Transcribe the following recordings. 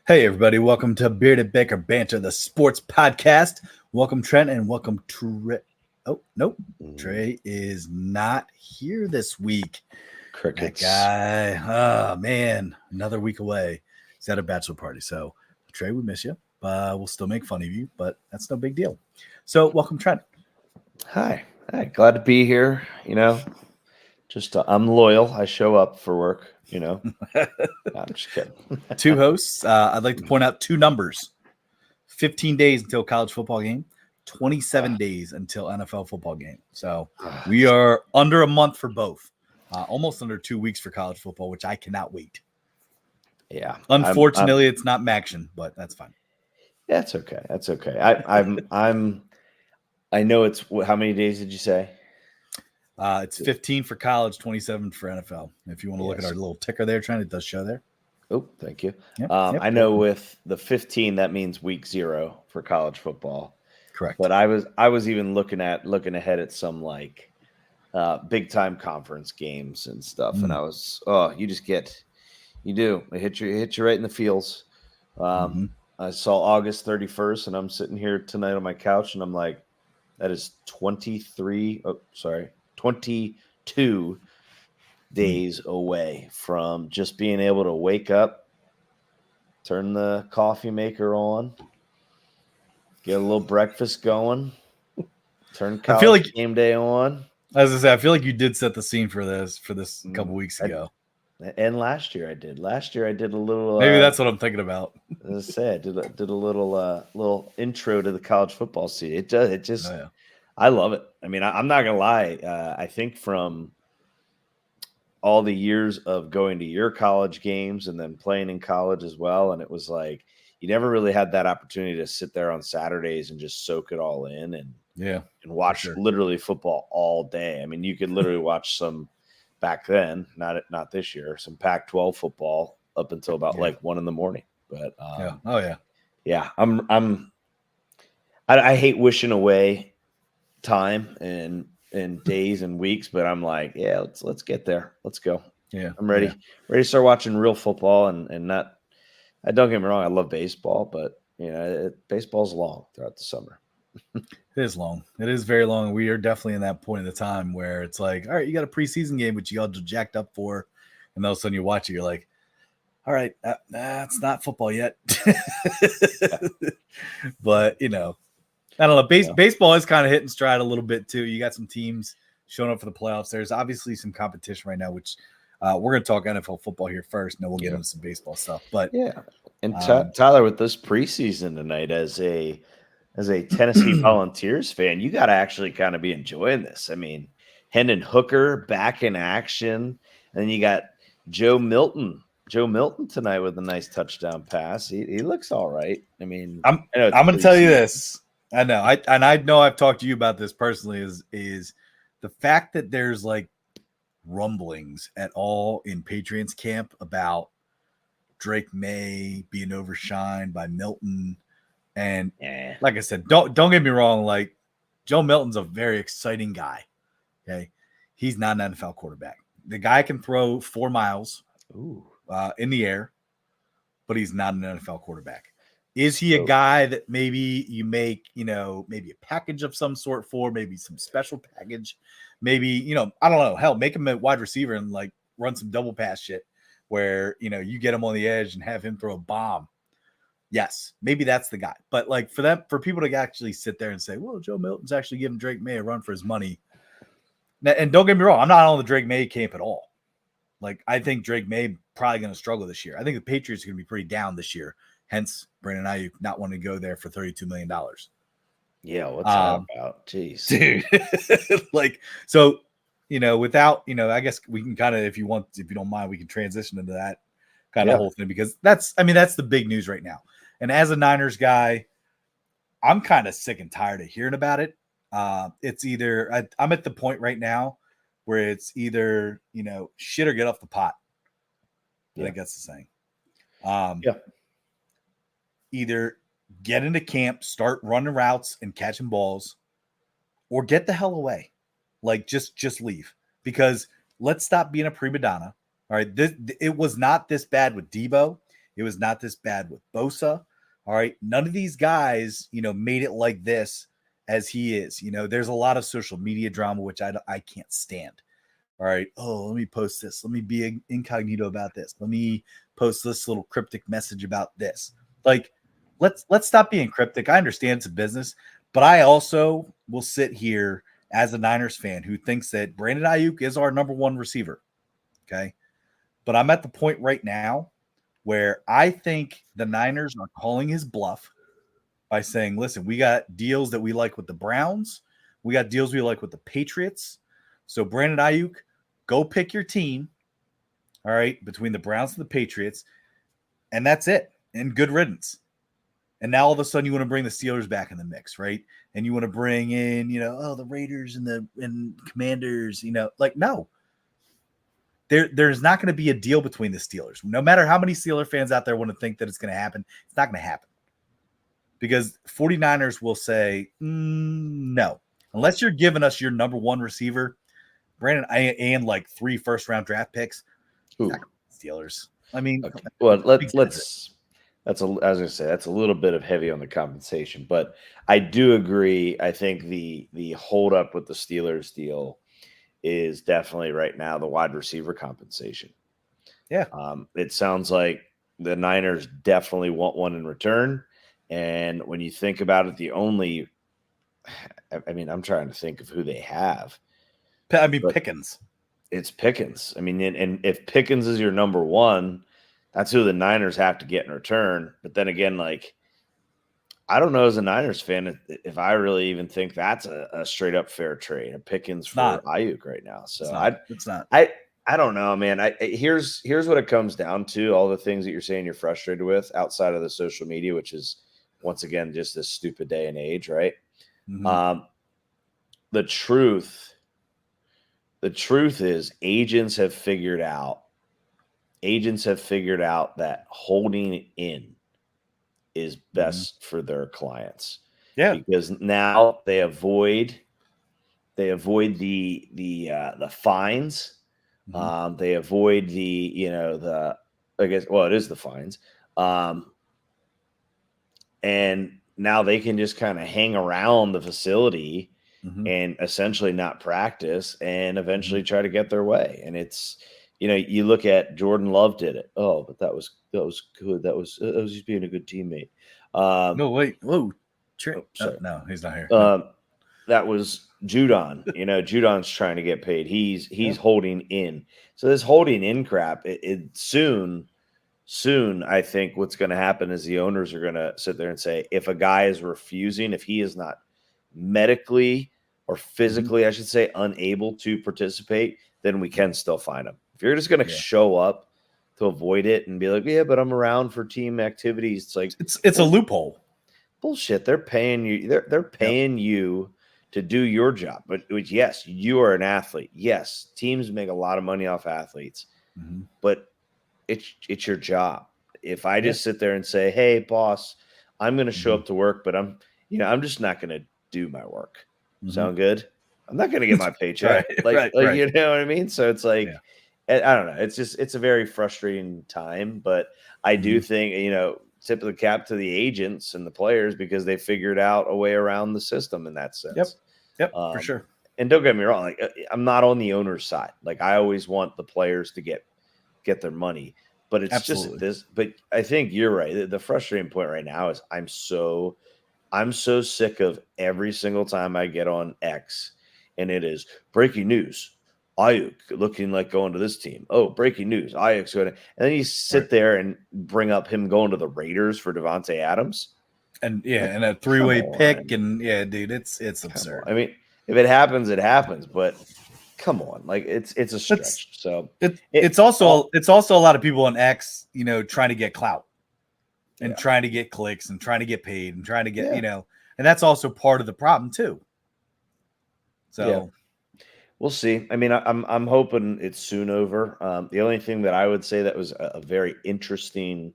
Hey, everybody. Welcome to Bearded Baker Banter, the sports podcast. Welcome, Trent, and welcome, Trey. Oh, nope. Trey is not here this week. Crickets. That guy. Oh, man. Another week away. He's at a bachelor party. So, Trey, we miss you. We'll still make fun of you, but that's no big deal. So, welcome, Trent. Hi. Glad to be here. I'm loyal. I show up for work, No, I'm just kidding. Two hosts. I'd like to point out two numbers. 15 days until college football game, 27 days until NFL football game. So we are under a month for both, almost under 2 weeks for college football, which I cannot wait. Yeah. Unfortunately, it's not Maction, but that's fine. That's okay. That's okay. I know it's how many days did you say? It's 15 for college, 27 for NFL. If you want to look at our little ticker there, Trent, it does show there. Oh, thank you. Yep, I know with the 15, that means week 0 for college football. Correct. But I was even looking ahead at some like big time conference games and stuff, and I was you do it hit you right in the feels. I saw August 31st, and I'm sitting here tonight on my couch, and I'm like, that is 22 days away from just being able to wake up, turn the coffee maker on, get a little breakfast going, turn college game day on. As I said, I feel like you did set the scene for this a couple weeks ago. And last year I did. Last year I did a little. Maybe that's what I'm thinking about. As I said, did a little intro to the college football season. It just. Oh, yeah. I love it. I mean, I'm not gonna lie. I think from all the years of going to your college games and then playing in college as well, and it was like you never really had that opportunity to sit there on Saturdays and just soak it all in and watch literally football all day. I mean, you could literally watch some back then, not this year, some Pac-12 football up until about like 1 a.m. But I hate wishing away time and days and weeks, but I'm like, let's get there. Let's go. Yeah, I'm ready to start watching real football and not. Don't get me wrong, I love baseball, but baseball's long throughout the summer. It is long. It is very long. We are definitely in that point of the time where it's like, all right, you got a preseason game, which you all jacked up for, and all of a sudden you watch it, you're like, all right, that's not football yet. But I don't know. Baseball is kind of hitting stride a little bit too. You got some teams showing up for the playoffs. There's obviously some competition right now, which we're going to talk NFL football here first, and then we'll get into some baseball stuff. But and Tyler, with this preseason tonight, as a Tennessee Volunteers fan, you got to actually kind of be enjoying this. I mean, Hendon Hooker back in action, and then you got Joe Milton tonight with a nice touchdown pass. He looks all right. I mean, I'm going to tell you this. I know. I know I've talked to you about this personally is the fact that there's like rumblings at all in Patriots camp about Drake May being overshined by Milton. And like I said, don't get me wrong. Like Joe Milton's a very exciting guy. Okay. He's not an NFL quarterback. The guy can throw 4 miles in the air, but he's not an NFL quarterback. Is he a guy that maybe you make, maybe a package of some sort for, maybe some special package, maybe, I don't know, hell, make him a wide receiver and like run some double pass shit where, you get him on the edge and have him throw a bomb. Yes, maybe that's the guy. But like for people to actually sit there and say, well, Joe Milton's actually giving Drake May a run for his money. And don't get me wrong, I'm not on the Drake May camp at all. Like, I think Drake May probably going to struggle this year. I think the Patriots are going to be pretty down this year. Hence, Brandon Ayuk not wanting to go there for $32 million. Yeah, what's that about? Jeez. Dude. Like, so, without, I guess we can kind of, if you don't mind, we can transition into that kind of whole thing, because that's the big news right now. And as a Niners guy, I'm kind of sick and tired of hearing about it. It's either, I'm at the point right now where it's either, shit or get off the pot. I think that's the saying. Either get into camp, start running routes and catching balls, or get the hell away. Like, just leave. Because let's stop being a prima donna. All right. It was not this bad with Debo. It was not this bad with Bosa. All right. None of these guys, made it like this as he is. There's a lot of social media drama, which I can't stand. All right. Oh, let me post this. Let me be incognito about this. Let me post this little cryptic message about this. Like, let's stop being cryptic. I understand it's a business, but I also will sit here as a Niners fan who thinks that Brandon Ayuk is our number one receiver. Okay. But I'm at the point right now where I think the Niners are calling his bluff by saying, listen, we got deals that we like with the Browns. We got deals we like with the Patriots. So Brandon Ayuk, go pick your team. All right. Between the Browns and the Patriots. And that's it. And good riddance. And now all of a sudden you want to bring the Steelers back in the mix, right? And you want to bring in, the Raiders and Commanders, like, no. There's not going to be a deal between the Steelers. No matter how many Steeler fans out there want to think that it's going to happen, it's not going to happen. Because 49ers will say, no. Unless you're giving us your number one receiver, Brandon, and like 3 first-round draft picks, Steelers. I mean, okay. Well, as I was gonna say, that's a little bit of heavy on the compensation, but I do agree. I think the hold up with the Steelers deal is definitely right now the wide receiver compensation. Yeah. It sounds like the Niners definitely want one in return. And when you think about it, I'm trying to think of who they have. Pickens. It's Pickens. I mean, and if Pickens is your number one, that's who the Niners have to get in return. But then again, like, I don't know as a Niners fan if I really even think that's a straight up fair trade. A Pickens for Ayuk right now. So it's not. I don't know, man. Here's what it comes down to. All the things that you're saying you're frustrated with outside of the social media, which is once again just this stupid day and age, right? Mm-hmm. The truth is agents have figured out that holding in is best for their clients. Yeah. Because now they avoid the fines. Mm-hmm. They avoid it is the fines. And now they can just kind of hang around the facility and essentially not practice and eventually try to get their way. And it's, you look at Jordan Love did it. Oh, but that was good. That was just being a good teammate. No, wait. Whoa. Sorry. No, he's not here. That was Judon. Judon's trying to get paid. He's holding in. So this holding in crap, it soon, I think what's going to happen is the owners are going to sit there and say, if a guy is refusing, if he is not medically or physically, I should say, unable to participate, then we can still fine him. If you're just going to show up to avoid it and be like, yeah, but I'm around for team activities, it's like it's a loophole. Bullshit. They're paying you. They're paying you to do your job. But yes, you are an athlete. Yes, teams make a lot of money off athletes, but it's your job. If I just sit there and say, "Hey, boss, I'm going to show up to work, but I'm just not going to do my work." Sound good? I'm not going to get my paycheck. Right. You know what I mean? So it's like, I don't know. It's a very frustrating time, but I do think, tip of the cap to the agents and the players because they figured out a way around the system in that sense. Yep, for sure. And don't get me wrong, like I'm not on the owner's side. Like I always want the players to get their money, but it's just this. But I think you're right. The frustrating point right now is I'm so sick of every single time I get on X, and it is breaking news. Ayuk looking like going to this team. Oh, breaking news. Ayuk's going to, and then you sit there and bring up him going to the Raiders for Devontae Adams. And and a 3-way pick. And dude, it's absurd. I mean, if it happens, it happens, but come on. Like it's a stretch. It's also a lot of people on X, trying to get clout and trying to get clicks and trying to get paid and trying to get, and that's also part of the problem too. So we'll see. I mean, I'm hoping it's soon over. The only thing that I would say that was a very interesting,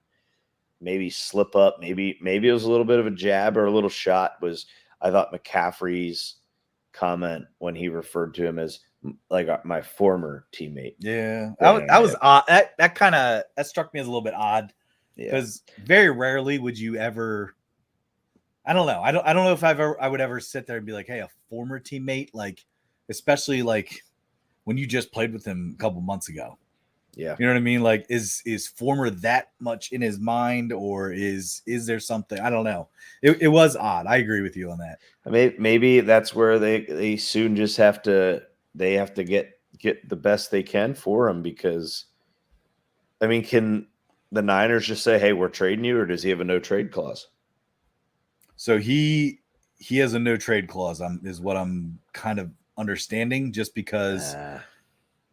maybe slip up, maybe it was a little bit of a jab or a little shot, was I thought McCaffrey's comment when he referred to him as like my former teammate. Yeah, that was odd. That struck me as a little bit odd Because very rarely would you ever. I don't know. I don't know if I would ever sit there and be like, hey, a former teammate, like, especially like when you just played with him a couple months ago. Yeah. You know what I mean? Like, is former that much in his mind, or is there something? I don't know. It was odd. I agree with you on that. I mean, maybe that's where they soon just have to get the best they can for him, because I mean, can the Niners just say, hey, we're trading you, or does he have a no trade clause? So he has a no trade clause, is what I'm kind of understanding, just because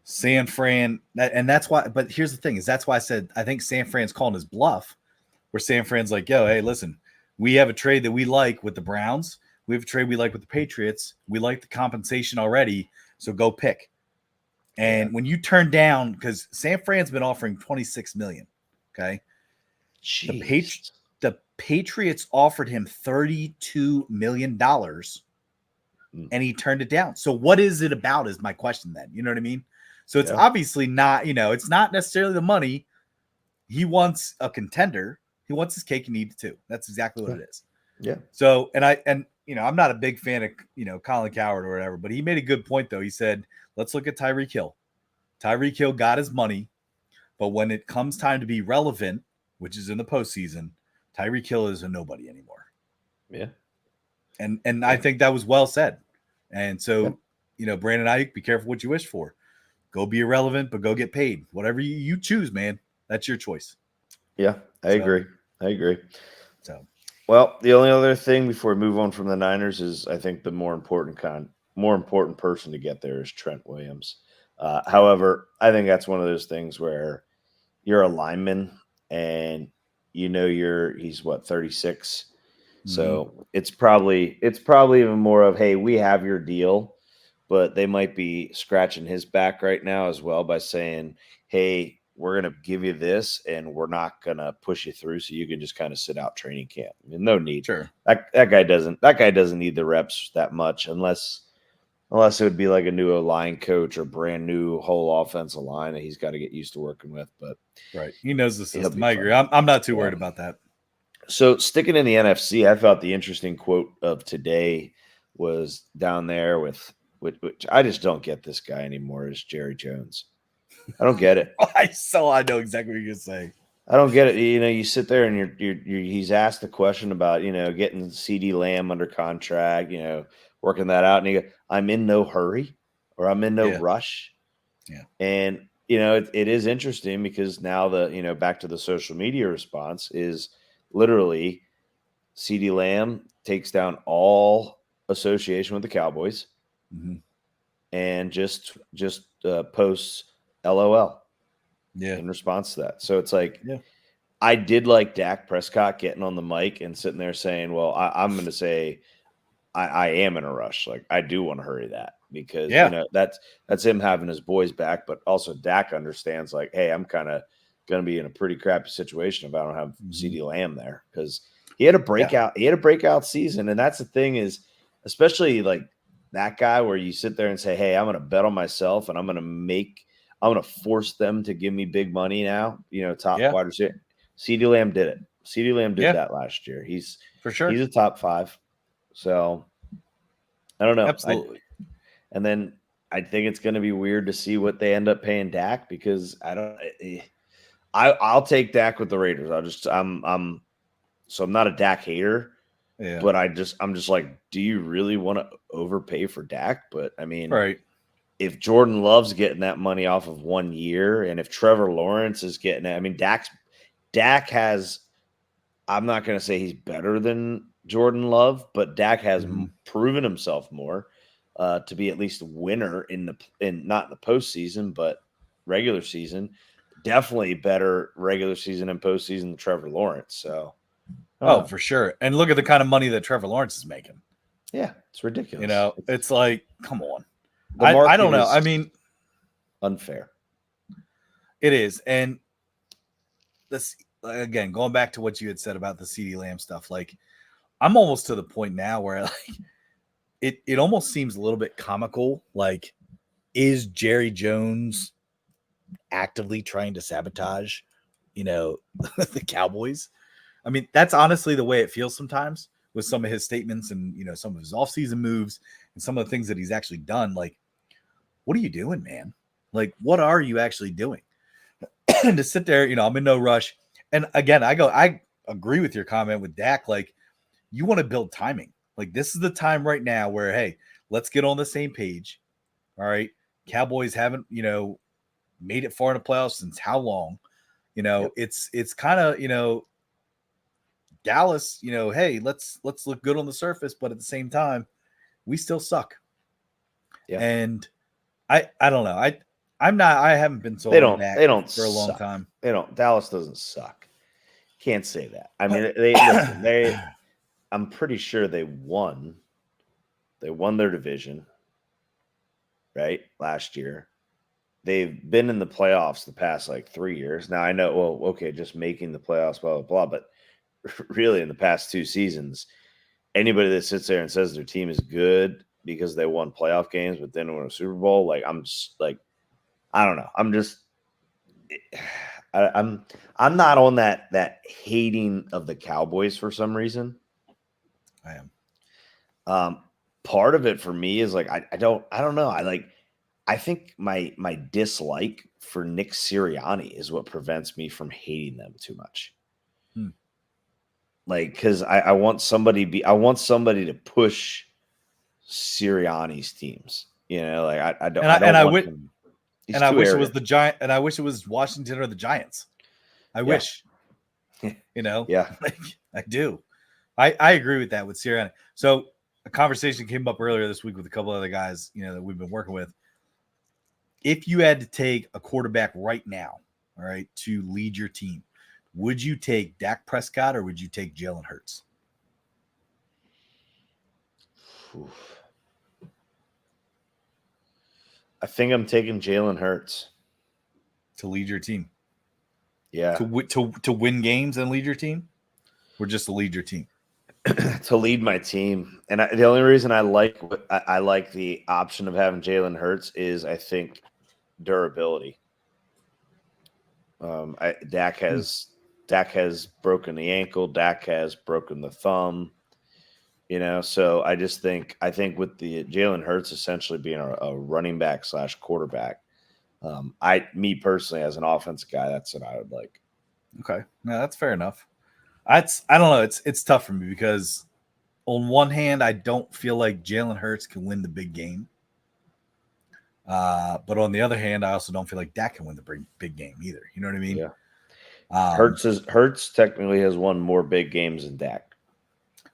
San Fran, and that's why. But here's the thing: is that's why I said I think San Fran's calling his bluff, where San Fran's like, yo, hey, listen, we have a trade that we like with the Browns. We have a trade we like with the Patriots. We like the compensation already, so go pick. And when you turn down, because San Fran's been offering $26 million, okay, the Patriots offered him $32 million, and he turned it down. So what is it about is my question then. You know what I mean? So it's obviously not, it's not necessarily the money. He wants a contender. He wants his cake and eat it too. That's exactly what it is. Yeah. So, and I'm not a big fan of, Colin Cowherd or whatever, but he made a good point though. He said, let's look at Tyreek Hill. Tyreek Hill got his money, but when it comes time to be relevant, which is in the postseason, Tyreek Hill is a nobody anymore. Yeah. And I think that was well said. And so, Brandon Ayuk, be careful what you wish for. Go be irrelevant, but go get paid. Whatever you choose, man. That's your choice. Yeah, I agree. So, well, the only other thing before we move on from the Niners is I think the more important person to get there is Trent Williams. However, I think that's one of those things where you're a lineman and he's 36. So it's probably even more of, hey, we have your deal, but they might be scratching his back right now as well by saying, hey, we're going to give you this and we're not going to push you through so you can just kind of sit out training camp. I mean, no need. Sure. That guy doesn't need the reps that much unless it would be like a new line coach or brand new whole offensive line that he's got to get used to working with. But right. He knows the system. I agree. I'm not too worried about that. So sticking in the NFC, I thought the interesting quote of today was down there with which I just don't get this guy anymore, is Jerry Jones. I don't get it. I know exactly what you're saying. I don't get it. You sit there and he's asked the question about, getting CD Lamb under contract, working that out. And he goes, I'm in no hurry or I'm in no rush. Yeah. And, it is interesting because now back to the social media response is literally CD Lamb takes down all association with the Cowboys and just posts LOL in response to that. So it's like, I did like Dak Prescott getting on the mic and sitting there saying, well, I'm going to say I am in a rush. Like, I do want to hurry that because, that's him having his boys back. But also Dak understands, like, hey, I'm kind of going to be in a pretty crappy situation if I don't have CD Lamb there, because he had a breakout. He had a breakout season. And that's the thing is, especially like that guy where you sit there and say, hey, I'm going to bet on myself and I'm going to force them to give me big money now, top wide receiver. CD Lamb did it. CD Lamb did that last year. He's for sure. He's a top 5. So I don't know. Absolutely. And then I think it's going to be weird to see what they end up paying Dak, because I'll take Dak with the Raiders. I'm not a Dak hater, but I'm just like, do you really want to overpay for Dak? But I mean, if Jordan Love's getting that money off of 1 year, and if Trevor Lawrence is getting it, I mean, Dak has, I'm not going to say he's better than Jordan Love, but Dak has proven himself more to be at least a winner in not in the postseason, but regular season. Definitely better regular season and postseason than Trevor Lawrence. So, for sure. And look at the kind of money that Trevor Lawrence is making. Yeah, it's ridiculous. It's like, come on. I don't know. I mean, unfair. It is. And this, again, going back to what you had said about the CD Lamb stuff, like, I'm almost to the point now where like it almost seems a little bit comical. Like, is Jerry Jones actively trying to sabotage, the Cowboys. I mean, that's honestly the way it feels sometimes with some of his statements and, some of his offseason moves and some of the things that he's actually done. Like, what are you doing, man? Like, what are you actually doing? To sit there, I'm in no rush. And again, I agree with your comment with Dak. Like, you want to build timing. Like, this is the time right now where, hey, let's get on the same page. All right. Cowboys haven't, made it far in the playoffs since how long? Yep. It's kind of, Dallas, hey, let's look good on the surface, but at the same time, we still suck. Yeah. And I don't know. I haven't been sold on Dak for a long time. Dallas doesn't suck. Can't say that. I mean, listen, I'm pretty sure they won their division, right? Last year. They've been in the playoffs the past 3 years. Now I know, well, okay, just making the playoffs, blah, blah, blah. But really in the past 2 seasons, anybody that sits there and says their team is good because they won playoff games, but then won a Super Bowl, I'm just I don't know. I'm not on that hating of the Cowboys for some reason. I am. Part of it for me is I don't know. I think my dislike for Nick Sirianni is what prevents me from hating them too much. Because I want somebody to push Sirianni's teams. I don't. I wish it was the Giant, and I wish it was Washington or the Giants. I wish. Yeah, I do. I agree with that with Sirianni. So a conversation came up earlier this week with a couple other guys, that we've been working with. If you had to take a quarterback right now, all right, to lead your team, would you take Dak Prescott or would you take Jalen Hurts? I think I'm taking Jalen Hurts to lead your team. Yeah, to win games and lead your team, or just to lead your team? To lead my team. And the only reason I like the option of having Jalen Hurts is I think durability. Dak has broken the ankle. Dak has broken the thumb. So I think with the Jalen Hurts essentially being a running back / quarterback, me personally as an offensive guy, that's what I would like. Okay, no, that's fair enough. I don't know. It's tough for me because on one hand, I don't feel like Jalen Hurts can win the big game. But on the other hand, I also don't feel like Dak can win the big game either. You know what I mean? Yeah. Hurts technically has won more big games than Dak.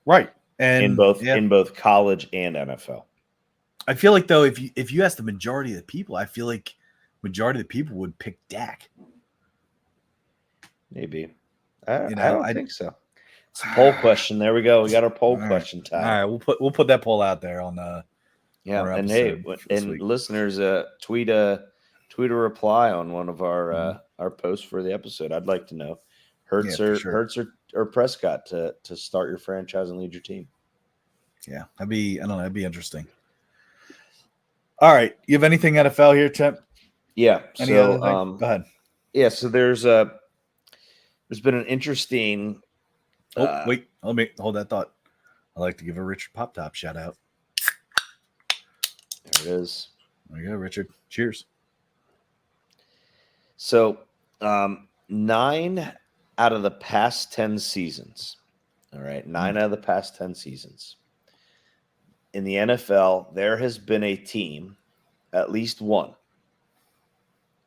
Right. And in both college and NFL. I feel like though, if you ask the majority of the people, I feel like majority of the people would pick Dak. Maybe. I don't think so. It's a poll question. There we go. We got our poll question time. All right, we'll put that poll out there on and hey, and listeners, tweet a reply on one of our posts for the episode. I'd like to know Hurts or Prescott to start your franchise and lead your team. Yeah, that'd be interesting. All right, you have anything NFL here, Tim? Yeah. Any other thing? Go ahead. Yeah. So there's been an interesting. Wait, let me hold that thought. I'd like to give a Richard Pop Top shout out. There it is. There you go, Richard. Cheers. So, 9 out of the past 10 seasons. All right, 9 out of the past 10 seasons. In the NFL, there has been a team, at least one,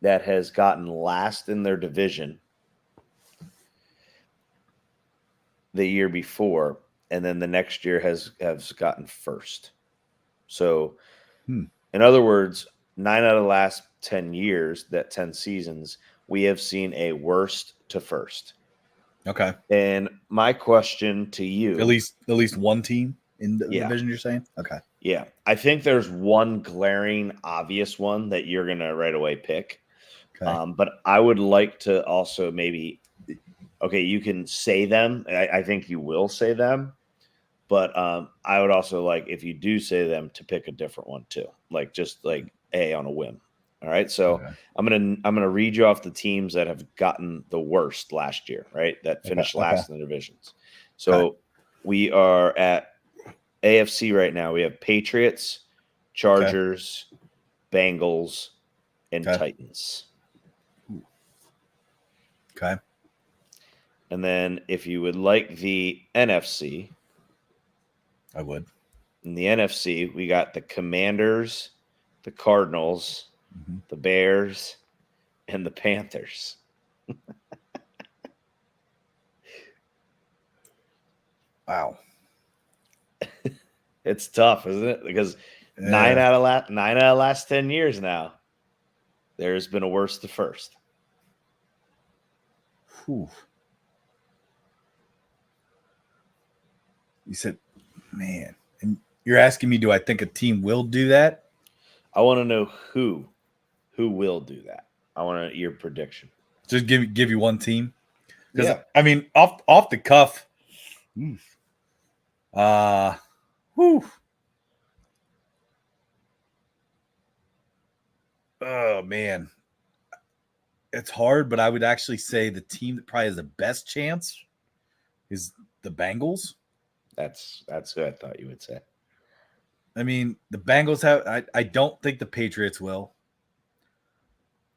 that has gotten last in their division the year before, and then the next year has gotten first. So, in other words, 9 out of the last 10 years, that 10 seasons, we have seen a worst to first. Okay. And my question to you, at least one team in the division, you're saying? Okay. Yeah. I think there's one glaring obvious one that you're going to right away pick. Okay. But I would like to also maybe, okay, you can say them. I think you will say them. But I would also like, if you do say them, to pick a different one too. Just on a whim. All right, so I'm gonna read you off the teams that have gotten the worst last year, right? That finished last in the divisions. So we are at AFC right now. We have Patriots, Chargers, Bengals, and Titans. Okay. And then if you would like the NFC, I would. In the NFC, we got the Commanders, the Cardinals, the Bears, and the Panthers. Wow. It's tough, isn't it? Because 9 out of the last 10 years now, there's been a worse to first. Whew. You said, man, and you're asking me, do I think a team will do that? I want to know who will do that. I want your prediction. Just give you one team. Yeah. I mean, off the cuff. Whew. Oh man, it's hard, but I would actually say the team that probably has the best chance is the Bengals. That's what I thought you would say. I mean, the Bengals have. I don't think the Patriots will.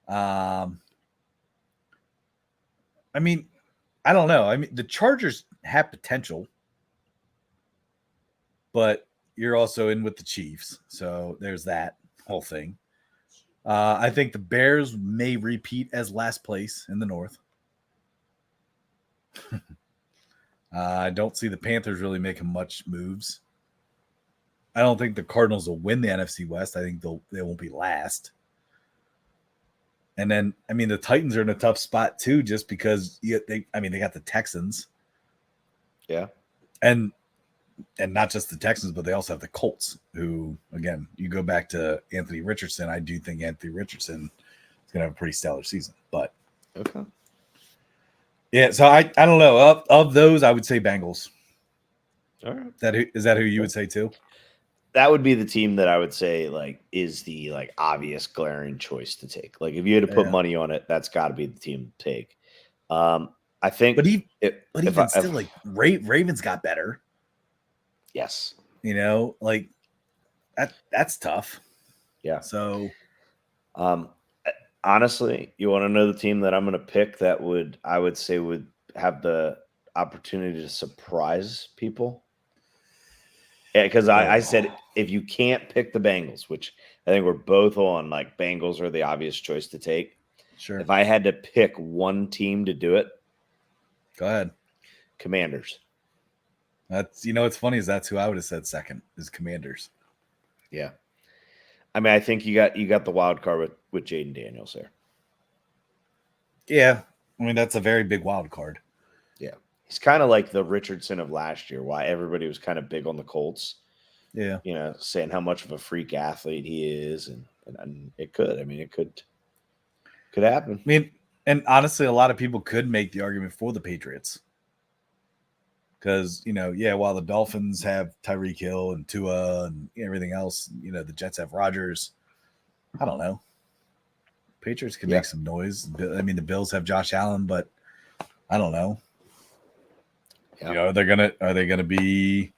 I mean, I don't know. I mean, the Chargers have potential, but you're also in with the Chiefs, so there's that whole thing. I think the Bears may repeat as last place in the North. I don't see the Panthers really making much moves. I don't think the Cardinals will win the NFC West. I think they won't be last. And then, I mean, the Titans are in a tough spot too, just because they got the Texans. Yeah. And not just the Texans, but they also have the Colts, who, again, you go back to Anthony Richardson. I do think Anthony Richardson is going to have a pretty stellar season. But okay. Yeah, so I don't know. Of those, I would say Bengals. All right. Is that who you would say too? That would be the team that I would say is the obvious glaring choice to take. Like if you had to put money on it, that's got to be the team to take. I think, but Ravens got better. Yes, that's tough. Yeah. So, honestly, you want to know the team that I'm going to pick that I would say would have the opportunity to surprise people? Yeah, because I said if you can't pick the Bengals, which I think we're both on, Bengals are the obvious choice to take. Sure. If I had to pick one team to do it, go ahead. Commanders. That's what's funny is that's who I would have said second is Commanders. Yeah. I mean, I think you got the wild card with Jaden Daniels there. Yeah. I mean, that's a very big wild card. Yeah. He's kind of like the Richardson of last year, why everybody was kind of big on the Colts. Yeah. Saying how much of a freak athlete he is. And it could. I mean, it could happen. I mean, and honestly, a lot of people could make the argument for the Patriots. Because, while the Dolphins have Tyreek Hill and Tua and everything else, the Jets have Rodgers. I don't know. Patriots can make some noise. I mean, the Bills have Josh Allen, but I don't know. Yeah. Are they gonna be,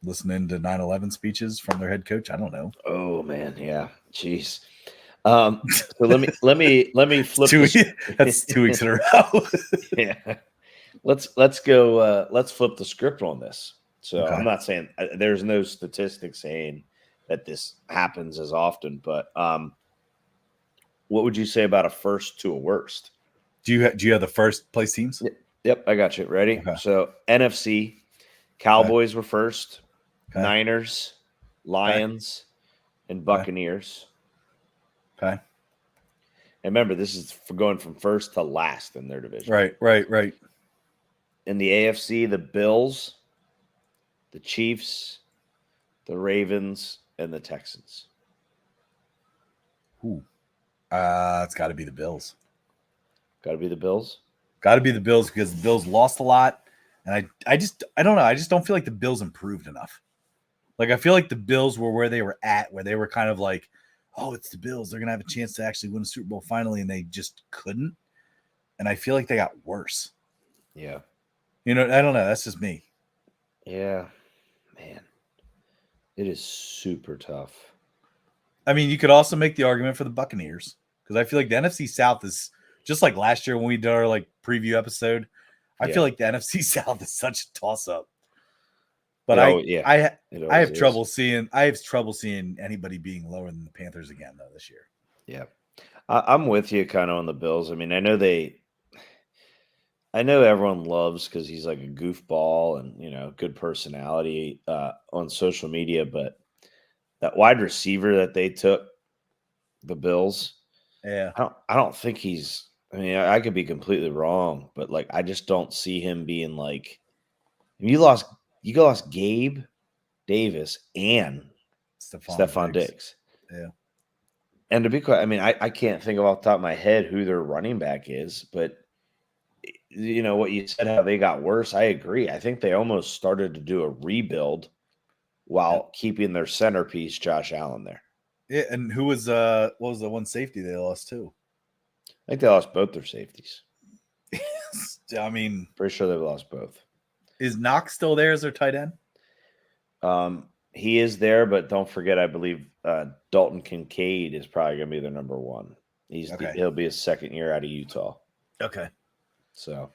listening to 9/11 speeches from their head coach? I don't know. Oh man, yeah. Jeez. So let me flip. That's 2 weeks in a row. Yeah. Let's go. Let's flip the script on this. So I'm not saying there's no statistics saying that this happens as often, but what would you say about a first to a worst? Do you have the first place teams? Yep, I got you. Ready? Okay. So NFC, Cowboys were first, Niners, Lions, and Buccaneers. Okay. And remember, this is for going from first to last in their division. Right. In the AFC, the Bills, the Chiefs, the Ravens, and the Texans. Ooh. It's got to be the Bills. Got to be the Bills? Got to be the Bills because the Bills lost a lot. And I don't know. I just don't feel like the Bills improved enough. I feel like the Bills were where they were at, where they were kind of like, oh, it's the Bills. They're going to have a chance to actually win a Super Bowl finally, and they just couldn't. And I feel like they got worse. Yeah. I don't know. That's just me. Yeah. Man. It is super tough. I mean, you could also make the argument for the Buccaneers because I feel like the NFC South is just like last year when we did our preview episode. I feel like the NFC South is such a toss-up. But I have trouble seeing anybody being lower than the Panthers again though this year. Yeah. I'm with you kind of on the Bills. I mean, I know everyone loves because he's like a goofball and good personality on social media, but that wide receiver that they took, the Bills, yeah, I don't think he's. I mean, I could be completely wrong, but I just don't see him being like. You lost Gabe Davis and Stephon Diggs. Yeah. And to be quite, I mean, I can't think of off the top of my head who their running back is, but what you said, how they got worse. I agree. I think they almost started to do a rebuild while keeping their centerpiece, Josh Allen, there. Yeah, and who was what was the one safety they lost too? I think they lost both their safeties. I mean, pretty sure they've lost both. Is Knox still there as their tight end? He is there, but don't forget, I believe Dalton Kincaid is probably going to be their number one. He'll be his second year out of Utah. Okay. So,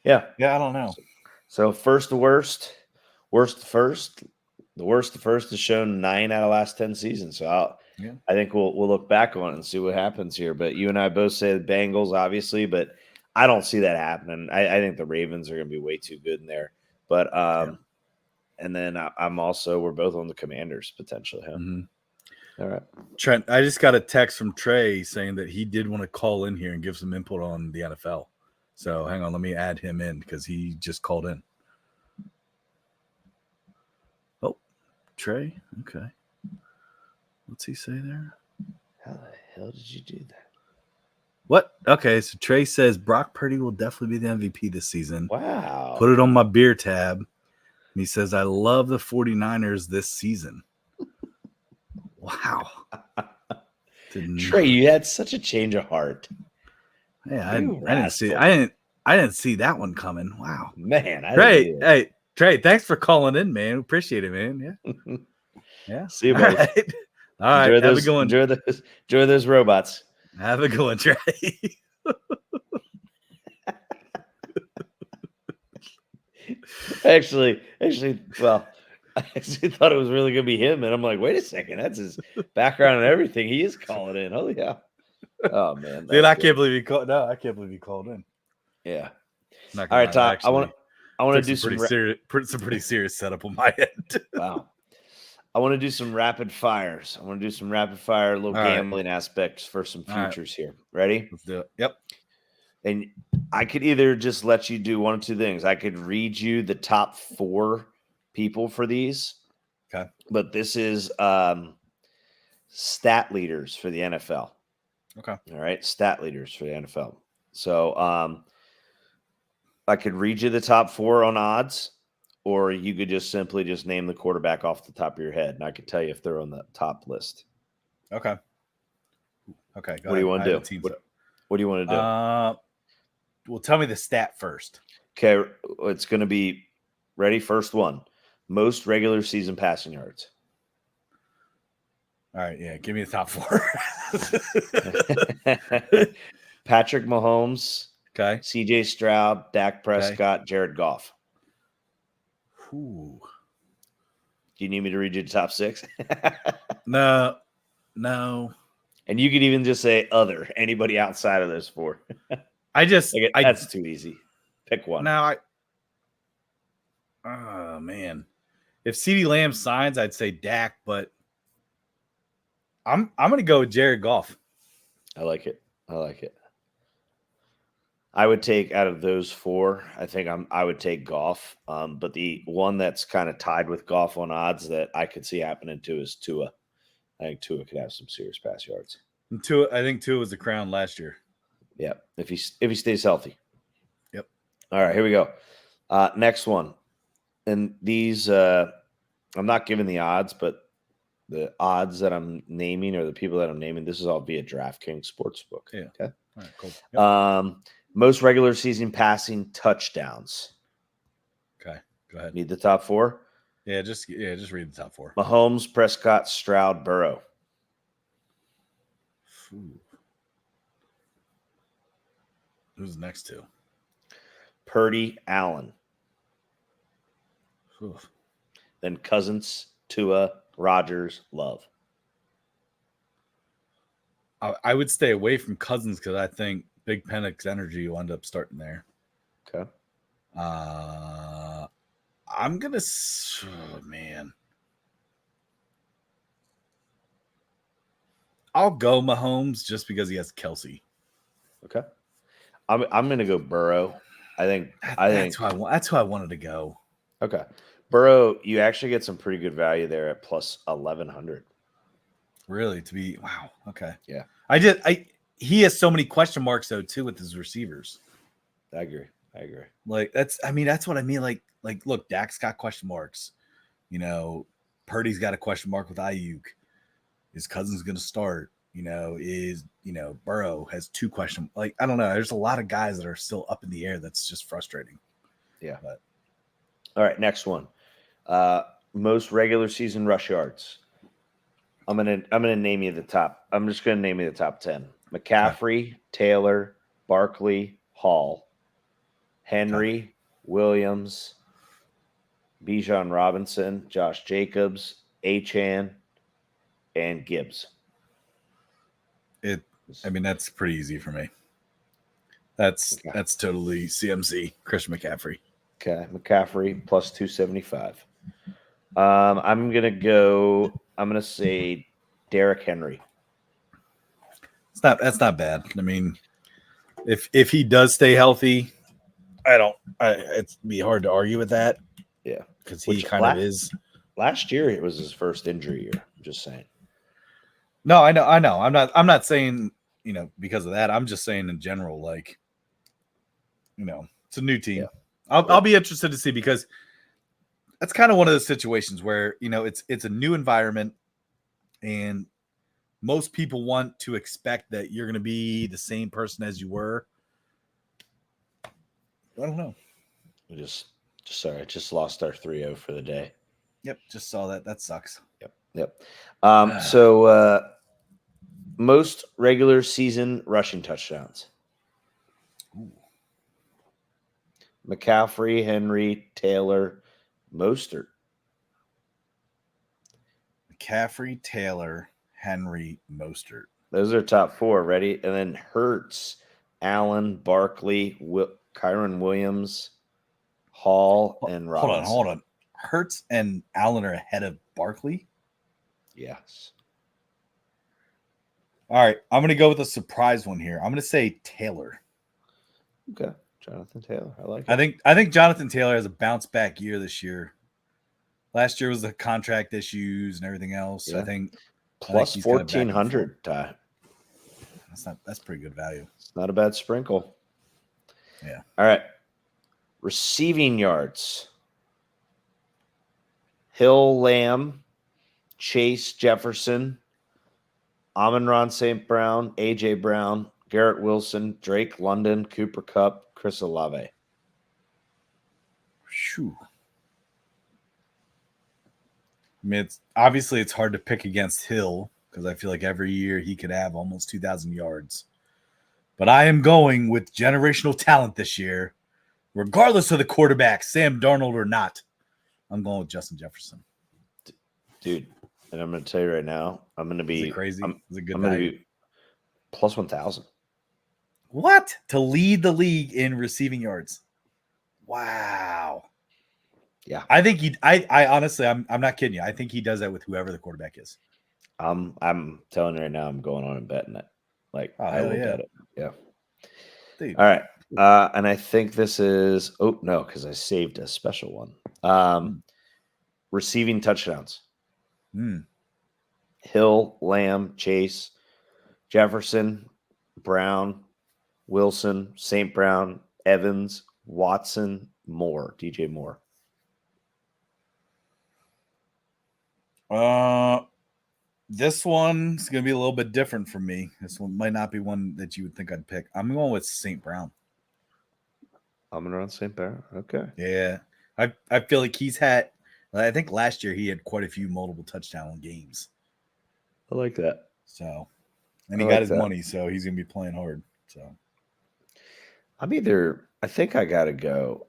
yeah. Yeah, I don't know. So first to worst to first. The worst to first has shown 9 out of last 10 seasons. So I think we'll look back on it and see what happens here. But you and I both say the Bengals, obviously, but I don't see that happening. I think the Ravens are going to be way too good in there. But and then we're both on the Commanders potentially. Huh? Mm-hmm. All right. Trent, I just got a text from Trey saying that he did want to call in here and give some input on the NFL. So hang on, let me add him in because he just called in. Oh, Trey. Okay. What's he say there? How the hell did you do that? What? Okay, so Trey says Brock Purdy will definitely be the MVP this season. Wow. Put it on my beer tab. And he says, I love the 49ers this season. Wow. Trey, you had such a change of heart. Yeah, I didn't see that one coming. Wow. Man, Trey, thanks for calling in, man. Appreciate it, man. Yeah. Yeah. See you, buddy. All right. Have a good one. Enjoy those robots. Have a good one, Trey. Actually, well, I actually thought it was really going to be him. And I'm like, wait a second. That's his background and everything. He is calling in. Holy hell. Oh, man. Dude, I can't believe he called. No, I can't believe he called in. Yeah. All right, Tom. I want to do some pretty serious setup on my end. Wow. I want to do some rapid fires. Little gambling aspects for some futures here. Ready? Let's do it. Yep. And I could either just let you do one of two things. I could read you the top 4 people for these. Okay. But this is stat leaders for the NFL. Okay. All right. Stat leaders for the NFL. So I could read you the top 4 on odds, or you could just simply name the quarterback off the top of your head, and I could tell you if they're on the top list. Okay. Okay. What do you want to do? What do you want to do? Well, tell me the stat first. Okay. It's going to be ready. First one, most regular season passing yards. All right. Yeah. Give me the top 4. Patrick Mahomes. Okay. CJ Stroud, Dak Prescott, Jared Goff. Ooh. Do you need me to read you the top 6? No. And you could even just say other, anybody outside of those 4. That's too easy. Pick one. Now oh man. If CeeDee Lamb signs, I'd say Dak, but I'm gonna go with Jared Goff. I like it. I would take out of those 4. I would take Goff. But the one that's kind of tied with Goff on odds that I could see happening too is Tua. I think Tua could have some serious pass yards. I think Tua was the crown last year. Yeah, if he stays healthy. Yep. All right, here we go. Next one, and these I'm not giving the odds, but the odds that I'm naming or the people that I'm naming, this is all via DraftKings Sportsbook. Yeah. Okay. All right, cool. Yep. Most regular season passing touchdowns. Okay. Go ahead. Need the top four? Yeah, just read the top four. Mahomes, Prescott, Stroud, Burrow. Ooh. Who's the next two? Purdy, Allen. Ooh. Then Cousins, Tua, Rodgers, Love. I would stay away from Cousins because I think Big Penix energy will end up starting there. Okay. I'm gonna. Oh, man. I'll go Mahomes just because he has Kelsey. Okay. I'm gonna go Burrow. That's who I wanted to go. Okay. Burrow, you actually get some pretty good value there at plus 1,100. Really, to be wow. Okay. Yeah. He has so many question marks though too with his receivers. I agree. Like that's what I mean. Like look, Dak's got question marks. You know, Purdy's got a question mark with Ayuk. His cousin's gonna start. Burrow has two question. Like, I don't know. There's a lot of guys that are still up in the air. That's just frustrating. Yeah. But all right, next one. Most regular season rush yards. I'm gonna name you the top. I'm just gonna name you the top 10. McCaffrey, Taylor, Barkley, Hall, Henry, Williams, Bijan Robinson, Josh Jacobs, Achane, and Gibbs. That's pretty easy for me. That's totally CMC, Christian McCaffrey. Okay, McCaffrey plus 275. I'm gonna say Derrick Henry. That's not bad. I mean, if he does stay healthy, it'd be hard to argue with that. Yeah, because he kind of is. Last year it was his first injury year. I'm just saying. No, I know. I'm not saying because of that. I'm just saying in general, like it's a new team. Yeah. I'll be interested to see because that's kind of one of those situations where it's a new environment and most people want to expect that you're going to be the same person as you were. I don't know. We just lost our 3-0 for the day. Yep, just saw that. That sucks. Yep. So most regular season rushing touchdowns. Ooh. McCaffrey, Henry, Taylor, Mostert. McCaffrey, Taylor, Henry, Mostert. Those are top four. Ready? And then Hurts, Allen, Barkley, Kyron Williams, Hall, and Robinson. Hold on. Hurts and Allen are ahead of Barkley? Yes. All right. I'm going to go with a surprise one here. I'm going to say Taylor. Okay. Jonathan Taylor. I like it. I think Jonathan Taylor has a bounce back year this year. Last year was the contract issues and everything else. Yeah. I think plus 1,400. That's pretty good value. It's not a bad sprinkle. Yeah. All right. Receiving yards. Hill, Lamb, Chase, Jefferson, Amon-Ra St. Brown, A.J. Brown, Garrett Wilson, Drake London, Cooper Kupp, Chris Olave. Shoo. I mean, it's hard to pick against Hill because I feel like every year he could have almost 2,000 yards. But I am going with generational talent this year, regardless of the quarterback, Sam Darnold or not. I'm going with Justin Jefferson. Dude, and I'm going to tell you right now, I'm going to be... Is it crazy? Is it good I'm value? Going to be plus 1,000. What? To lead the league in receiving yards. Wow. Yeah. I think I honestly, I'm not kidding you. I think he does that with whoever the quarterback is. I'm telling you right now, I'm going on and betting it. I will bet it. Yeah. Dude. All right. And I think this is, because I saved a special one. Receiving touchdowns. Hill, Lamb, Chase, Jefferson, Brown, Wilson, St. Brown, Evans, Watson, Moore, DJ Moore. This one's going to be a little bit different from me. This one might not be one that you would think I'd pick. I'm going with St. Brown. I'm going to run St. Brown. Okay. Yeah. I feel like he's had, I think last year he had quite a few multiple touchdown games. I like that. So, and he got his money, so he's going to be playing hard. So, I think I got to go.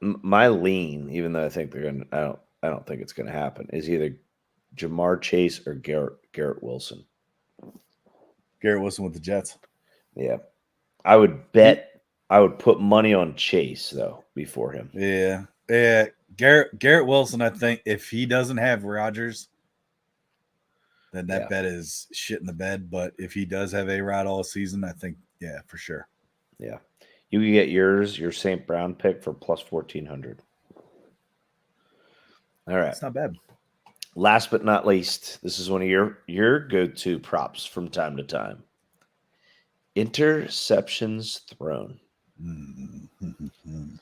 My lean, even though I think they're going to, I don't think it's going to happen, is either Jamar Chase or Garrett Wilson. Garrett Wilson with the Jets. Yeah. I would bet, I would put money on Chase, though, before him. Yeah. Yeah. Garrett Wilson, I think if he doesn't have Rodgers, then that bet is shit in the bed. But if he does have A-Rod all season, I think, yeah, for sure. Yeah. You can get your St. Brown pick for plus 1,400. All right. It's not bad. Last but not least, this is one of your go-to props from time to time. Interceptions thrown. Mm-hmm.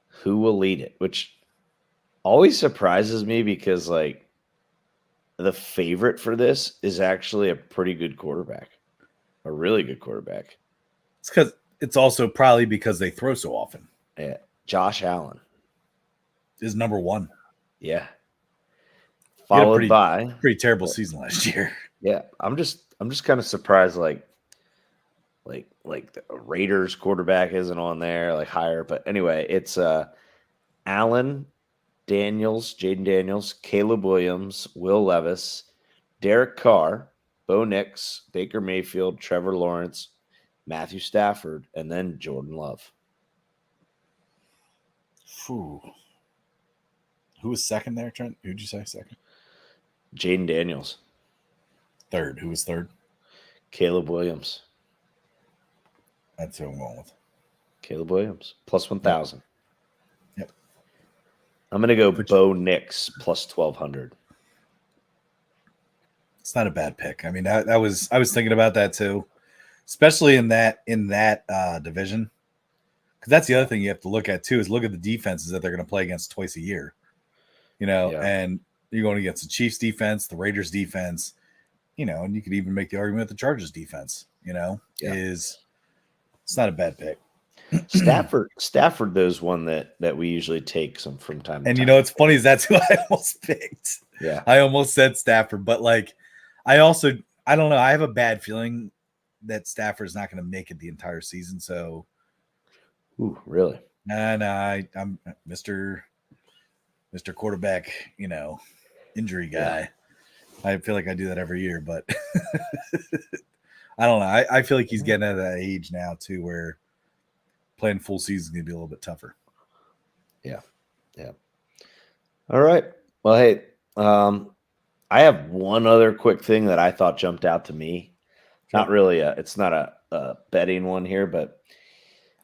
Who will lead it? Which always surprises me because, like, the favorite for this is actually a pretty good quarterback. A really good quarterback. It's also probably because they throw so often. Yeah. Josh Allen is number one. Yeah. Followed by pretty terrible season last year. Yeah. I'm just kind of surprised like the Raiders quarterback isn't on there, like higher. But anyway, it's Allen, Jaden Daniels, Caleb Williams, Will Levis, Derek Carr, Bo Nix, Baker Mayfield, Trevor Lawrence, Matthew Stafford, and then Jordan Love. Whew. Who was second there, Trent? Who'd you say second? Jaden Daniels. Third. Who was third? Caleb Williams. That's who I'm going with. Caleb Williams. Plus 1,000. Yep. I'm going to go Bo Nix plus 1,200. It's not a bad pick. I mean, I was thinking about that too, especially in that division. Because that's the other thing you have to look at too, is look at the defenses that they're going to play against twice a year. And you're going against the Chiefs defense, the Raiders defense, and you could even make the argument that the Chargers defense, it's not a bad pick. Stafford, there's one that we usually take some from time to time. And it's funny is that's who I almost picked. Yeah. I almost said Stafford, but I don't know. I have a bad feeling that Stafford's not going to make it the entire season. So, ooh, really? Nah, I'm Mr. Quarterback, injury guy. Yeah. I feel like I do that every year, but I don't know. I feel like he's getting at that age now too, where playing full season is going to be a little bit tougher. Yeah. Yeah. All right. Well, hey, I have one other quick thing that I thought jumped out to me. Not really it's not a betting one here, but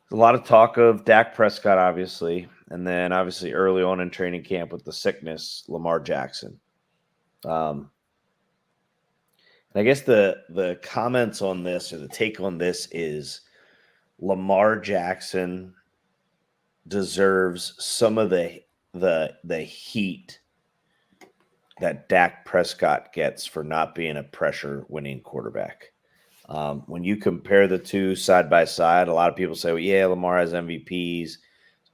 there's a lot of talk of Dak Prescott, obviously, and then obviously early on in training camp with the sickness, Lamar Jackson. And I guess the comments on this or the take on this is Lamar Jackson deserves some of the heat that Dak Prescott gets for not being a pressure-winning quarterback. When you compare the two side by side, a lot of people say, well, yeah, Lamar has MVPs,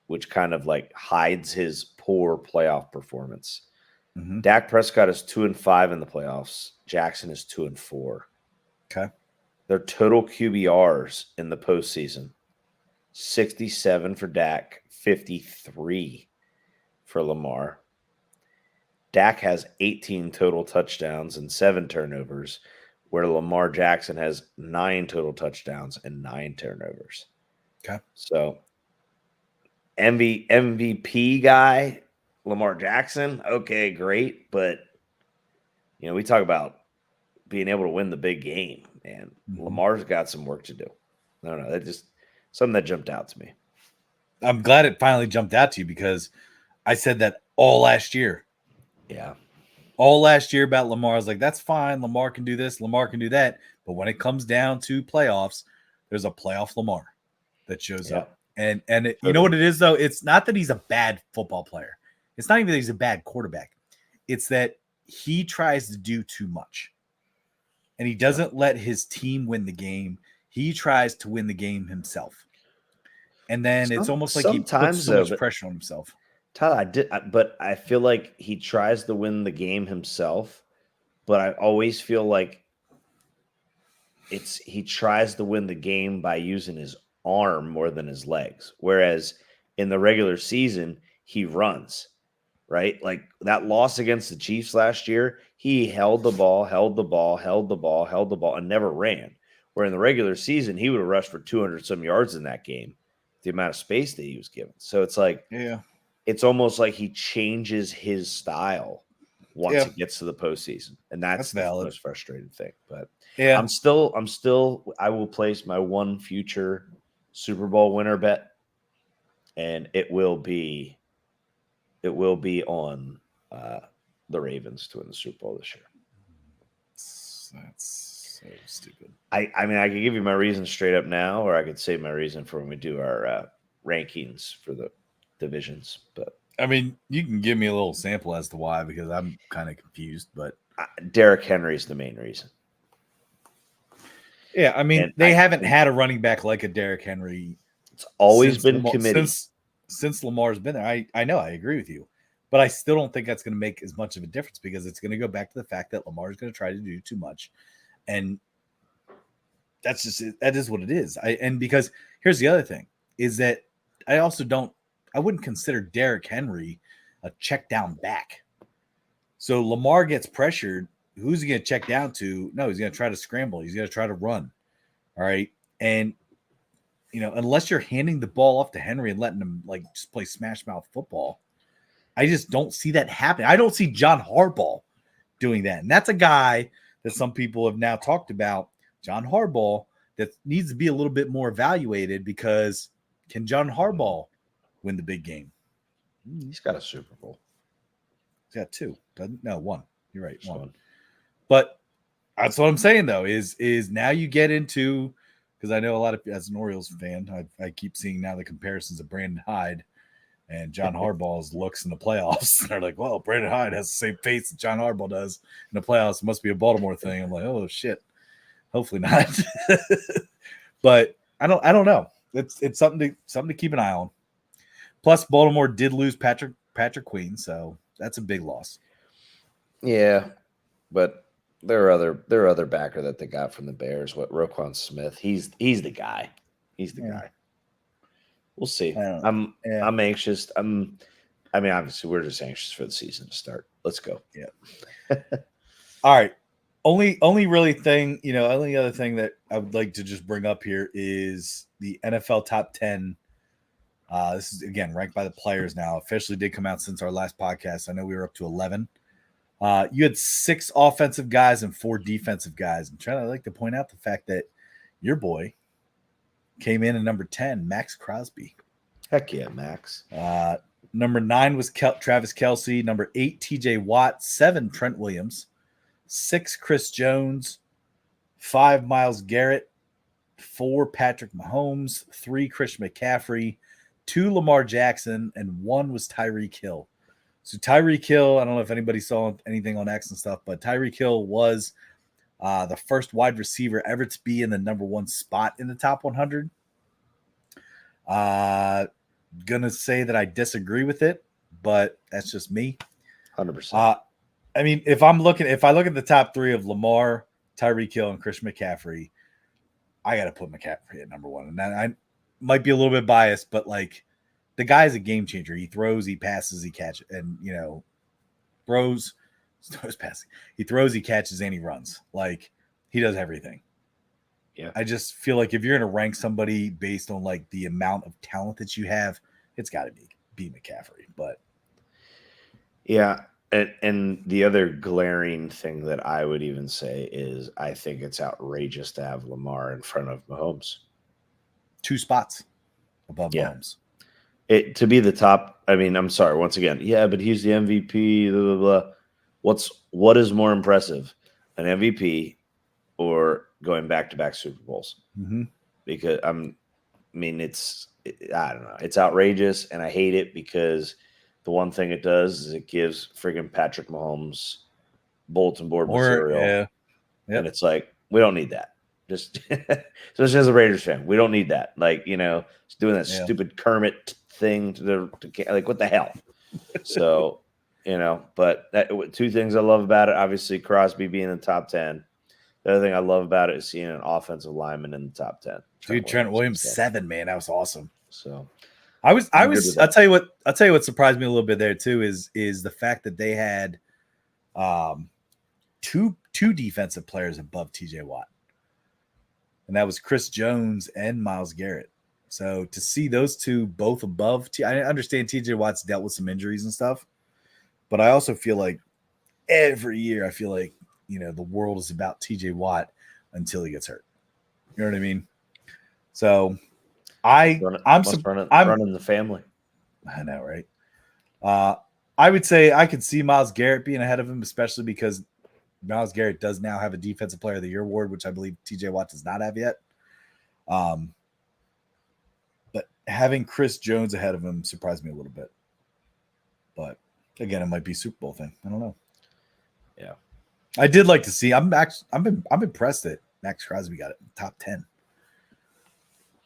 which kind of like hides his poor playoff performance. Mm-hmm. Dak Prescott is 2-5 in the playoffs. Jackson is 2-4. Okay. Their total QBRs in the postseason, 67 for Dak, 53 for Lamar. Dak has 18 total touchdowns and 7 turnovers, where Lamar Jackson has 9 total touchdowns and 9 turnovers. Okay. So MVP guy, Lamar Jackson, okay, great. But, we talk about being able to win the big game, and Lamar's got some work to do. I don't know. That just something that jumped out to me. I'm glad it finally jumped out to you because I said that all last year. Yeah. All last year about Lamar. I was like, that's fine. Lamar can do this. Lamar can do that. But when it comes down to playoffs, there's a playoff Lamar that shows up. And you know what it is, though? It's not that he's a bad football player. It's not even that he's a bad quarterback. It's that he tries to do too much. And he doesn't let his team win the game. He tries to win the game himself. And then it's almost like he puts so much pressure on himself. Tyler, but I feel like he tries to win the game himself, but I always feel like he tries to win the game by using his arm more than his legs. Whereas in the regular season, he runs, right? Like that loss against the Chiefs last year, he held the ball, and never ran. Where in the regular season, he would have rushed for 200 some yards in that game, the amount of space that he was given. So it's like, it's almost like he changes his style once it gets to the postseason. And that's the most frustrating thing. But I will place my one future Super Bowl winner bet, and it will be on the Ravens to win the Super Bowl this year. That's so stupid. I mean, I could give you my reason straight up now, or I could save my reason for when we do our rankings for the divisions. But I mean, you can give me a little sample as to why, because I'm kind of confused. But Derrick Henry is the main reason. Yeah, I mean, they haven't had a running back like a Derrick Henry. It's always been committee since Lamar's been there. I know, I agree with you, but I still don't think that's going to make as much of a difference, because it's going to go back to the fact that Lamar is going to try to do too much, and that is what it is. And because here's the other thing is that I wouldn't consider Derrick Henry a check down back. So Lamar gets pressured. Who's he going to check down to? No, he's going to try to scramble. He's going to try to run. All right. And, unless you're handing the ball off to Henry and letting him just play smash mouth football, I just don't see that happen. I don't see John Harbaugh doing that. And that's a guy that some people have now talked about, John Harbaugh, that needs to be a little bit more evaluated, because can John Harbaugh win the big game? He's got a Super Bowl. He's got two. One. You're right. One. But that's what I'm saying, though, is now you get into, because I know a lot of, as an Orioles fan, I keep seeing now the comparisons of Brandon Hyde and John Harbaugh's looks in the playoffs. They're like, well, Brandon Hyde has the same face that John Harbaugh does in the playoffs. It must be a Baltimore thing. I'm like, oh shit. Hopefully not. But I don't know. It's something to keep an eye on. Plus, Baltimore did lose Patrick Queen, so that's a big loss. Yeah, but their other backer that they got from the Bears, Roquan Smith. He's the guy. He's the guy. We'll see. I'm anxious. Obviously, we're just anxious for the season to start. Let's go. Yeah. All right. Only other thing that I would like to just bring up here is the NFL top 10. This is, again, ranked by the players now. Officially did come out since our last podcast. I know we were up to 11. You had 6 offensive guys and 4 defensive guys. I'd like to point out the fact that your boy came in at number 10, Max Crosby. Heck yeah, Max. Number 9 was Travis Kelce. Number 8, TJ Watt. 7, Trent Williams. 6, Chris Jones. 5, Myles Garrett. 4, Patrick Mahomes. 3, Christian McCaffrey. 2, Lamar Jackson. And 1 was Tyreek Hill. So Tyreek Hill, I don't know if anybody saw anything on X and stuff, but Tyreek Hill was the first wide receiver ever to be in the number 1 spot in the top 100. Gonna say that I disagree with it, but that's just me. 100%. I mean, if I look at the top 3 of Lamar, Tyreek Hill, and Christian McCaffrey, I got to put McCaffrey at number 1. And I might be a little bit biased, but the guy's a game changer. He throws, he passes, he catches, and throws, passing. He throws, he catches, and he runs. He does everything. Yeah. I just feel like if you're going to rank somebody based on the amount of talent that you have, it's got to be McCaffrey. But yeah, and the other glaring thing that I would even say is I think it's outrageous to have Lamar in front of Mahomes. 2 spots above Mahomes. To be the top, I'm sorry, once again, but he's the MVP, blah, blah, blah. What is more impressive, an MVP or going back-to-back Super Bowls? Mm-hmm. Because, I don't know. It's outrageous, and I hate it because the one thing it does is it gives friggin' Patrick Mahomes bulletin board Or material. yeah, and it's like we don't need that. Just especially as a Raiders fan, we don't need that. Like just doing that stupid Kermit thing to like what the hell. So but two things I love about it. Obviously, Crosby being in the top 10. The other thing I love about it is seeing an offensive lineman in the top 10. Trent Williams 7, man, that was awesome. So I'll tell you what surprised me a little bit there too is the fact that they had two defensive players above TJ Watt. And that was Chris Jones and Myles Garrett. So to see those two both above, I understand TJ Watt's dealt with some injuries and stuff, but I also feel like every year I feel like the world is about TJ Watt until he gets hurt. You know what I mean? So I'm running the family. I know, right? I would say I could see Myles Garrett being ahead of him, especially because Myles Garrett does now have a Defensive Player of the Year award, which I believe TJ Watt does not have yet. But having Chris Jones ahead of him surprised me a little bit. But again, it might be a Super Bowl thing. I don't know. Yeah, I did like to see. I'm impressed that Max Crosby got it in top 10.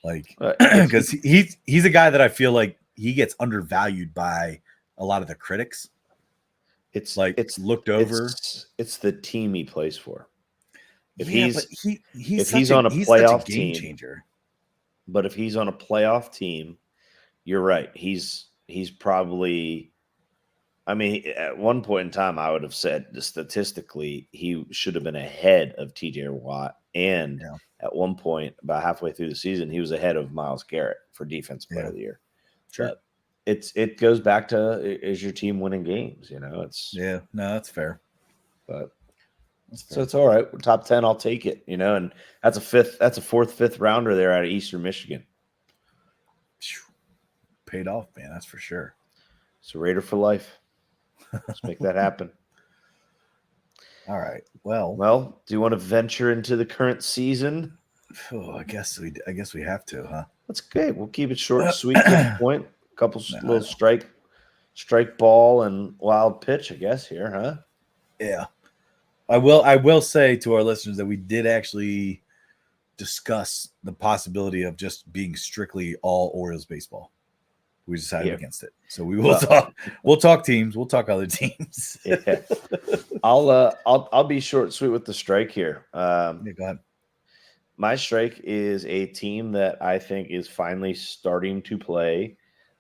Like, because he's a guy that I feel like he gets undervalued by a lot of the critics. It's looked over. It's the team he plays for. He's on a playoff game team, changer. But if he's on a playoff team, you're right. He's probably. I mean, at one point in time, I would have said statistically he should have been ahead of TJ Watt, and at one point, about halfway through the season, he was ahead of Myles Garrett for Defensive Player of the Year. Sure. But it goes back to, is your team winning games? That's fair. But so it's all right. We're top 10, I'll take it. And that's a fourth, fifth rounder there out of Eastern Michigan. Paid off, man. That's for sure. It's a Raider for life. Let's make that happen. All right. Well, do you want to venture into the current season? I guess we have to, huh? That's good. We'll keep it short and sweet to the point. A couple little strike ball and wild pitch, I guess, here, huh? Yeah. I will say to our listeners that we did actually discuss the possibility of just being strictly all Orioles baseball. We decided against it. So we will talk. We'll talk teams. We'll talk other teams. Yeah. I'll be short and sweet with the strike here. Go ahead. My strike is a team that I think is finally starting to play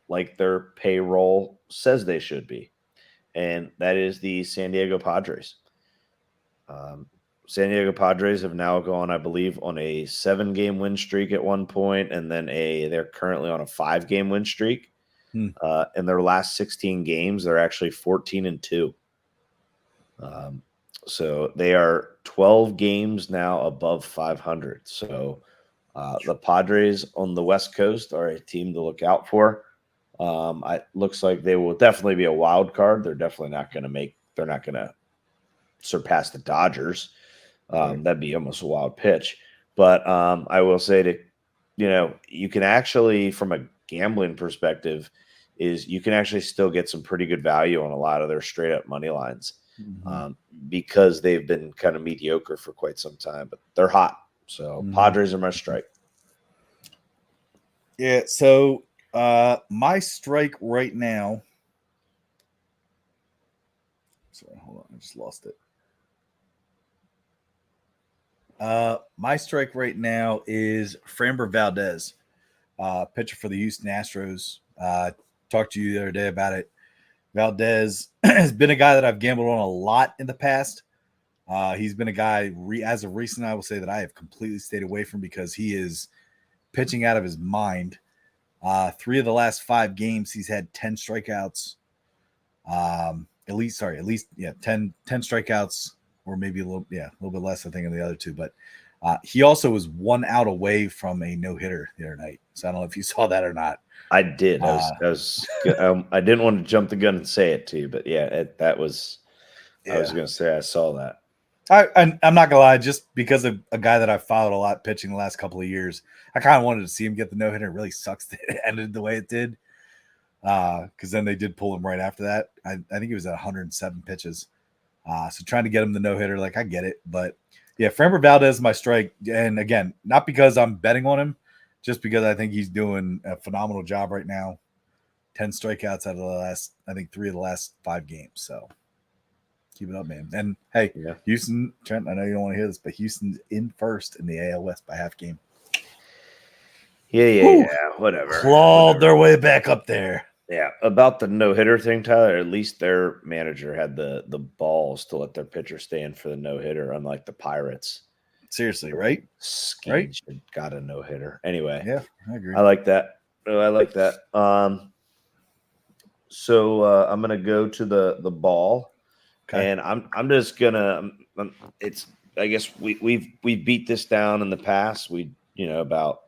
like their payroll says they should be, and that is the San Diego Padres. San Diego Padres have now gone, I believe, on a 7-game win streak at one point, and then they're currently on a 5-game win streak. In their last 16 games, they're actually 14-2. So they are 12 games now above 500. So the Padres on the West Coast are a team to look out for. It looks like they will definitely be a wild card. They're definitely not going to they're not going to surpass the Dodgers. That'd be almost a wild pitch. But I will say that, you can actually, from a gambling perspective, you can actually still get some pretty good value on a lot of their straight up money lines because they've been kind of mediocre for quite some time, but they're hot. So Padres are my strike. Yeah. So my strike right now. Sorry, hold on. I just lost it. My strike right now is Framber Valdez, pitcher for the Houston Astros. Talked to you the other day about it. Valdez has been a guy that I've gambled on a lot in the past. He's been a guy as of recent, I will say that I have completely stayed away from because he is pitching out of his mind. 3 of the last 5 games, he's had 10 strikeouts. At least 10 strikeouts, or maybe a little bit less, I think, in the other 2. But he also was 1 out away from a no-hitter the other night. So I don't know if you saw that or not. I did. I didn't want to jump the gun and say it to you, but I was going to say I saw that. I'm not gonna lie, just because of a guy that I followed a lot pitching the last couple of years, I kind of wanted to see him get the no-hitter. It really sucks that it ended the way it did. Because then they did pull him right after that. I think he was at 107 pitches. So trying to get him the no-hitter, like I get it. But yeah, Framber Valdez is my strike. And again, not because I'm betting on him, just because I think he's doing a phenomenal job right now. 10 strikeouts out of the last, I think 3 of the last 5 games. So keep it up, man. And hey, Yeah. Houston, Trent, I know you don't want to hear this, but Houston's in first in the AL West by half game. Yeah. Whatever. Clawed their way back up there. Yeah. About the no-hitter thing, Tyler, at least their manager had the balls to let their pitcher stand for the no-hitter, unlike the Pirates. Seriously, right? Skeens got a no-hitter. Anyway. Yeah, I agree. I like that. I like that. So I'm gonna go to the ball, and I'm just gonna. It's I guess we've beat this down in the past. About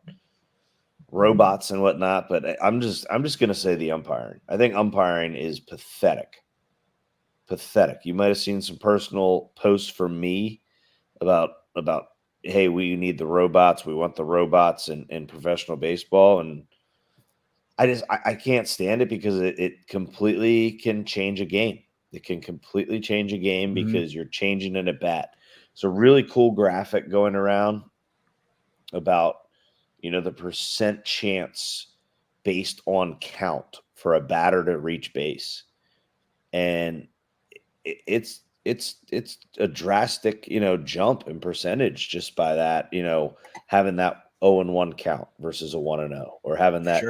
robots and whatnot, but I'm just gonna say the umpiring. I think umpiring is pathetic. Pathetic. You might have seen some personal posts from me about hey, we need the robots. We want the robots in professional baseball, and I can't stand it because it completely can change a game. It can completely change a game because you're changing an at bat. It's a really cool graphic going around about the percent chance based on count for a batter to reach base, and it's a drastic jump in percentage just by that having that 0-1 count versus a 1-0 or having that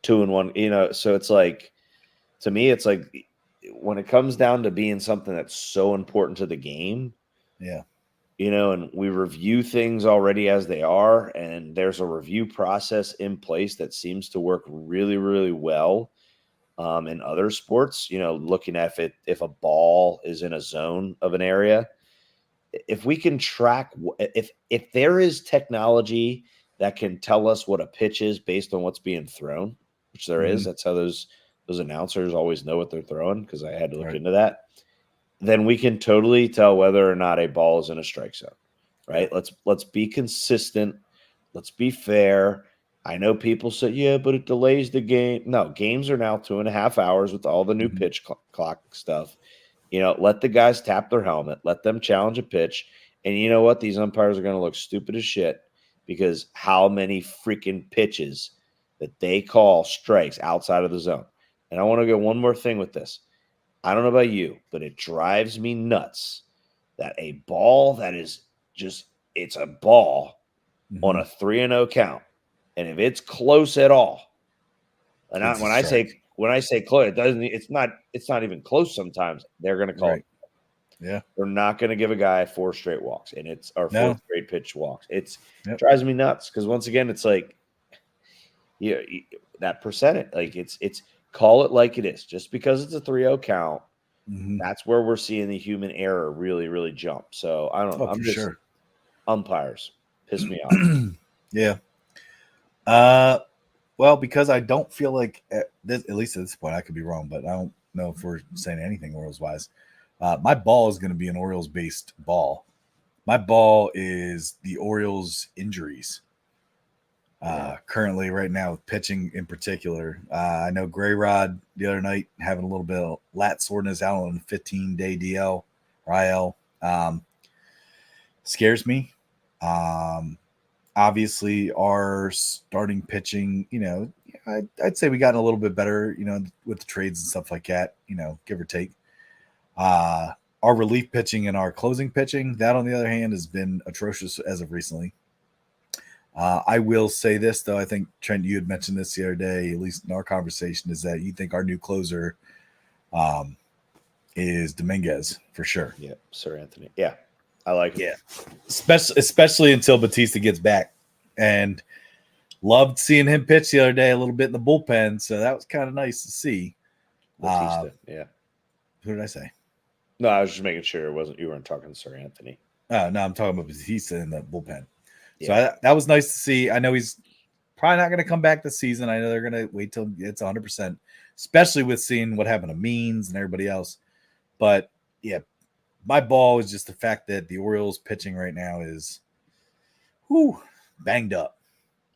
2-1 so it's like to me it's like when it comes down to being something that's so important to the game and we review things already as they are, and there's a review process in place that seems to work really really well in other sports, looking at if a ball is in a zone of an area, if we can track, if there is technology that can tell us what a pitch is based on what's being thrown, which there is, that's how those announcers always know what they're throwing because I had to look into that. Then we can totally tell whether or not a ball is in a strike zone, right? Let's be consistent. Let's be fair. I know people say, yeah, but it delays the game. No, games are now 2.5 hours with all the new pitch clock stuff. Let the guys tap their helmet. Let them challenge a pitch. And you know what? These umpires are going to look stupid as shit because how many freaking pitches that they call strikes outside of the zone. And I want to go one more thing with this. I don't know about you, but it drives me nuts that a ball that is it's a ball on a 3-0 count. And if it's close at all, and when I say close, it's not even close sometimes, they're going to call it. Yeah. They're not going to give a guy 4 straight walks and or 4 straight pitch walks. It drives me nuts because once again, it's like that percentage, like it's call it like it is. Just because it's a 3-0 count, that's where we're seeing the human error really, really jump. So I don't know. I'm just umpires piss me off. Yeah. Well, because I don't feel like at least at this point, I could be wrong, but I don't know if we're saying anything Orioles wise. My ball is going to be an Orioles based ball. My ball is the Orioles injuries. Currently, right now, with pitching in particular, I know Gray Rod the other night having a little bit of lat soreness out on 15-day DL or IL. Scares me. Obviously, our starting pitching, I'd say we got a little bit better, with the trades and stuff like that, give or take. Our relief pitching and our closing pitching, that on the other hand has been atrocious as of recently. I will say this, though. I think, Trent, you had mentioned this the other day, at least in our conversation, is that you think our new closer is Dominguez for sure. Yeah, Sir Anthony. Yeah, I like it. Yeah, especially until Batista gets back. And loved seeing him pitch the other day a little bit in the bullpen, so that was kind of nice to see. Batista, yeah. Who did I say? No, I was just making sure you weren't talking to Sir Anthony. No, I'm talking about Batista in the bullpen. Yeah. So that was nice to see. I know he's probably not going to come back this season. I know they're going to wait till it's 100%, especially with seeing what happened to Means and everybody else. But yeah, my ball is just the fact that the Orioles pitching right now is banged up,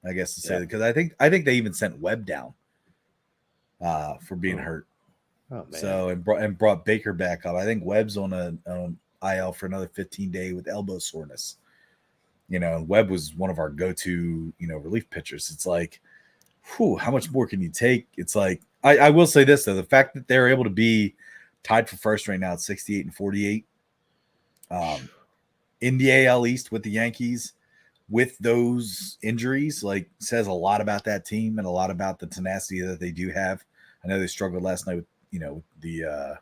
I guess to say, because I think they even sent Webb down for being hurt. Oh man. So and brought Baker back up. I think Webb's on a IL for another 15-day with elbow soreness. Webb was one of our go-to, relief pitchers. It's like, whew, how much more can you take? It's like, I will say this though, the fact that they're able to be tied for first right now at 68 and 48, in the AL East with the Yankees, with those injuries, like, says a lot about that team and a lot about the tenacity that they do have. I know they struggled last night with, the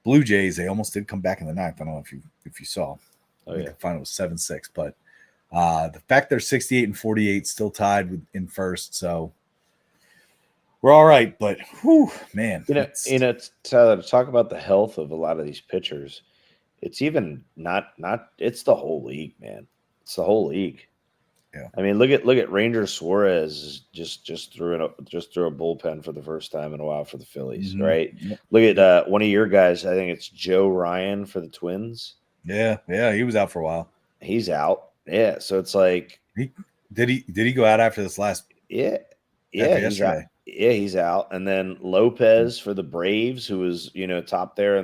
Blue Jays. They almost did come back in the ninth. I don't know if you saw. Oh, I think yeah. the final was 7-6, but the fact they're 68 and 48, still tied in first, so we're all right. But whew, man, Tyler, to talk about the health of a lot of these pitchers, it's even not it's the whole league, man. It's the whole league. Yeah. I mean, look at Ranger Suarez just threw a bullpen for the first time in a while for the Phillies, right? Yep. Look at one of your guys. I think it's Joe Ryan for the Twins. Yeah, he was out for a while. He's out. Yeah, so it's like did he go out after this last? Yeah, after he's yesterday. out. Yeah, he's out. And then Lopez for the Braves, who was top there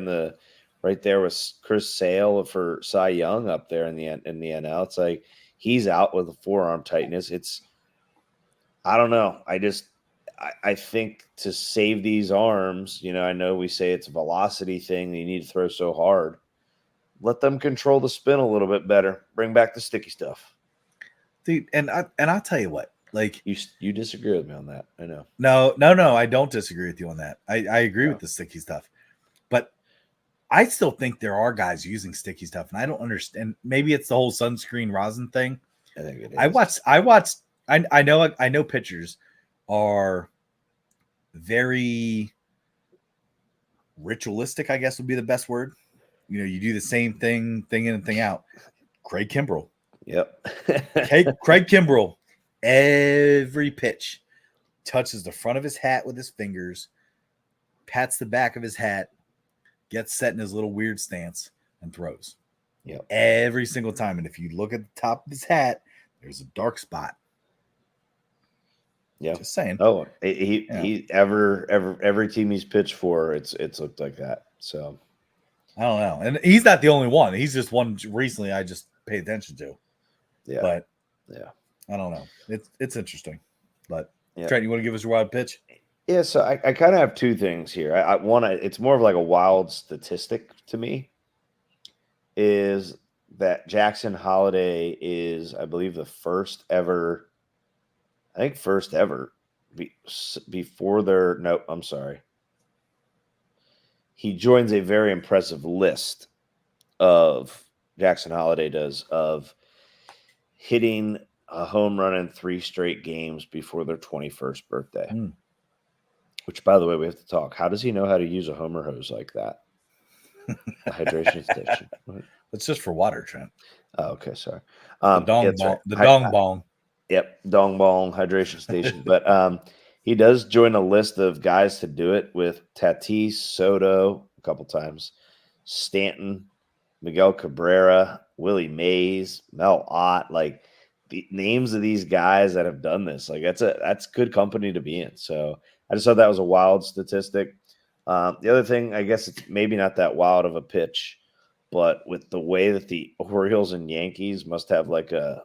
right there with Chris Sale for Cy Young up there in the NL. It's like he's out with a forearm tightness. I don't know. I think to save these arms, I know we say it's a velocity thing. You need to throw so hard. Let them control the spin a little bit better. Bring back the sticky stuff. Dude, and I'll tell you what, like, you disagree with me on that. I know. No, I don't disagree with you on that. I agree with the sticky stuff, but I still think there are guys using sticky stuff, and I don't understand. Maybe it's the whole sunscreen rosin thing. I think it is. I know pitchers are very ritualistic, I guess would be the best word. You do the same thing in and thing out. Craig Kimbrell. Yep. Craig Kimbrell, every pitch, touches the front of his hat with his fingers, pats the back of his hat, gets set in his little weird stance, and throws. Yep. Every single time. And if you look at the top of his hat, there's a dark spot. Yeah. Just saying. Oh, he every team he's pitched for, it's looked like that. So I don't know. And he's not the only one. He's just one recently I just paid attention to. Yeah. But yeah. I don't know. It's interesting. But yeah. Trent, you want to give us your wild pitch? Yeah, so I kind of have two things here. It's more of like a wild statistic to me, is that Jackson Holiday is, I believe, the first ever before their, no, I'm sorry. He joins a very impressive list of Jackson Holiday does of hitting a home run in 3 straight games before their 21st birthday. Which, by the way, we have to talk. How does he know how to use a Homer hose like that? The hydration station. It's just for water, Trent. Oh, okay, sorry. The dong bong. Right. The dong bong. Yep, dong bong hydration station. But he does join a list of guys to do it with Tatis, Soto a couple times, Stanton, Miguel Cabrera, Willie Mays, Mel Ott, like the names of these guys that have done this. Like that's good company to be in. So I just thought that was a wild statistic. The other thing, I guess it's maybe not that wild of a pitch, but with the way that the Orioles and Yankees must have like a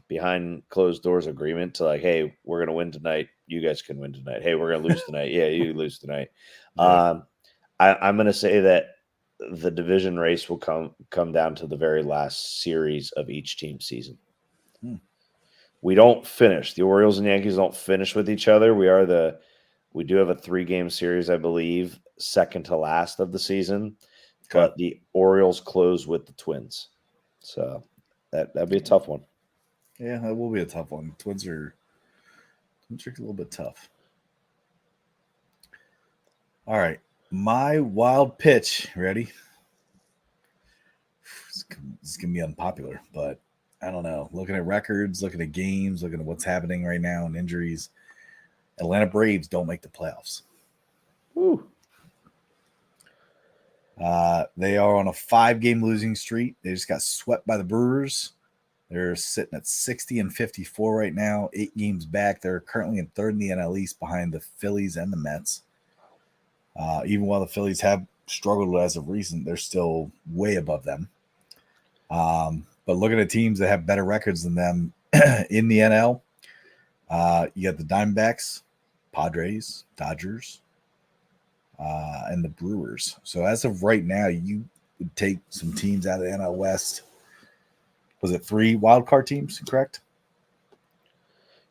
behind closed doors agreement to like, hey, we're going to win tonight. You guys can win tonight. Hey, we're going to lose tonight. Yeah, you lose tonight. Yeah. I'm going to say that the division race will come down to the very last series of each team's season. We don't finish. The Orioles and Yankees don't finish with each other. We do have a 3-game series, I believe, second to last of the season. Okay. But the Orioles close with the Twins. So that'd be a tough one. Yeah, that will be a tough one. Twins are a little bit tough. All right. My wild pitch. Ready? This is going to be unpopular, but I don't know. Looking at records, looking at games, looking at what's happening right now and injuries, Atlanta Braves don't make the playoffs. Woo. They are on a 5-game losing streak. They just got swept by the Brewers. They're sitting at 60 and 54 right now, 8 games back. They're currently in third in the NL East behind the Phillies and the Mets. Even while the Phillies have struggled as of recent, they're still way above them. But looking at teams that have better records than them in the NL, you got the Diamondbacks, Padres, Dodgers, and the Brewers. So as of right now, you would take some teams out of the NL West. Was it 3 wild card teams, correct?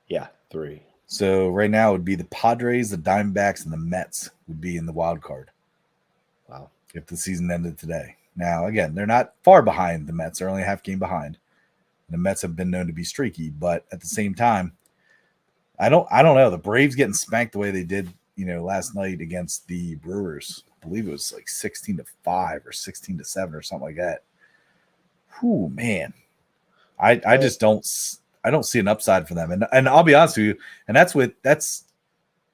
Yeah, 3. So right now it would be the Padres, the Diamondbacks, and the Mets would be in the wild card. Wow. If the season ended today. Now, again, they're not far behind the Mets. They're only a half game behind. The Mets have been known to be streaky, but at the same time, I don't know. The Braves getting spanked the way they did, last night against the Brewers. I believe it was like 16-5 or 16-7 or something like that. Whew, man. I just don't see an upside for them. And I'll be honest with you, and that's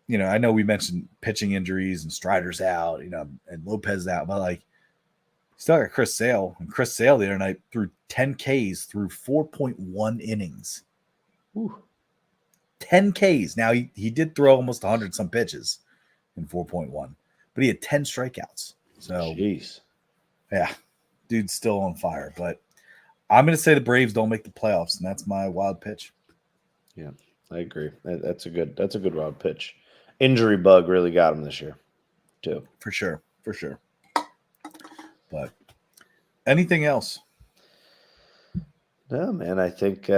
I know we mentioned pitching injuries and Strider's out, and Lopez out, but like still got Chris Sale. And Chris Sale the other night threw 10 Ks through 4.1 innings. Ooh. 10 Ks. Now he did throw almost 100 some pitches in 4.1, but he had 10 strikeouts. So jeez. Yeah, dude's still on fire. But I'm going to say the Braves don't make the playoffs, and that's my wild pitch. Yeah, I agree. That's a good wild pitch. Injury bug really got him this year, too. For sure. But anything else? No, man. I think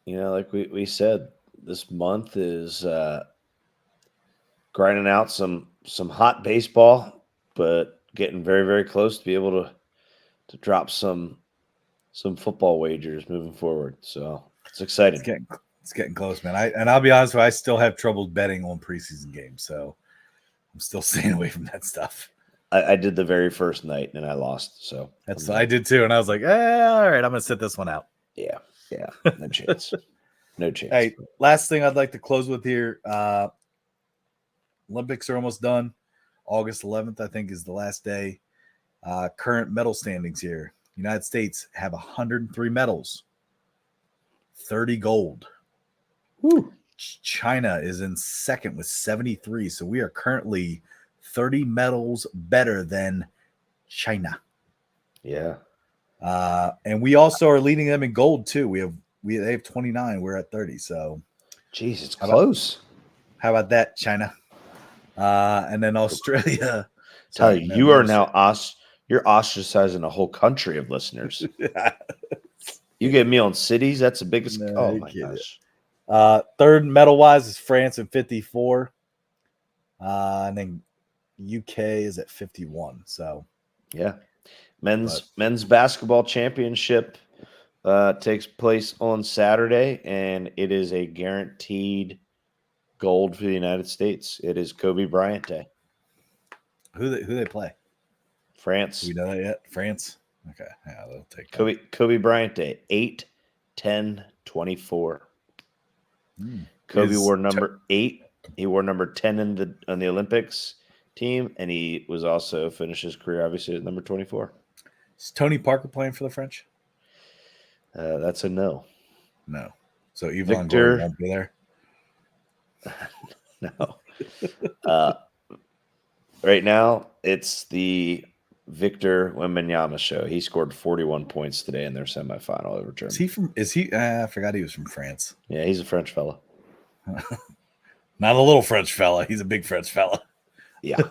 like we said, this month is grinding out some hot baseball, but getting very, very close to be able to drop some football wagers moving forward. So it's exciting. It's getting close, man. I'll be honest with you, I still have trouble betting on preseason games, so I'm still staying away from that stuff. I did the very first night and I lost. So I did too, and I was like, all right, I'm gonna sit this one out. Yeah, no chance. No chance. Hey, last thing I'd like to close with here. Olympics are almost done. August 11th, I think, is the last day. Current medal standings here. United States have 103 medals, 30 gold. Woo. China is in second with 73. So we are currently 30 medals better than China. Yeah. And we also are leading them in gold too. They have 29. We're at 30. So, geez, it's close. How about that, China? And then Australia. Tell you are now you're ostracizing a whole country of listeners. You get me on cities. That's the biggest. Oh my gosh. Third medal wise is France at 54. And then UK is at 51. So yeah. Men's basketball championship takes place on Saturday, and it is a guaranteed gold for the United States. It is Kobe Bryant Day. Who they play? France. Do we know that yet? France? Okay. Yeah, they'll take Kobe Bryant Day, 8/10/24. Kobe wore number 8. He wore number 10 on the Olympics team, and he was also finished his career obviously at number 24. Is Tony Parker playing for the French? That's a no. No. So Yvonne Gordon won't be there? No. Right now, it's the Victor Wembanyama show. He scored 41 points today in their semifinal over Germany. I forgot he was from France. Yeah, he's a French fella. Not a little French fella. He's a big French fella. Yeah,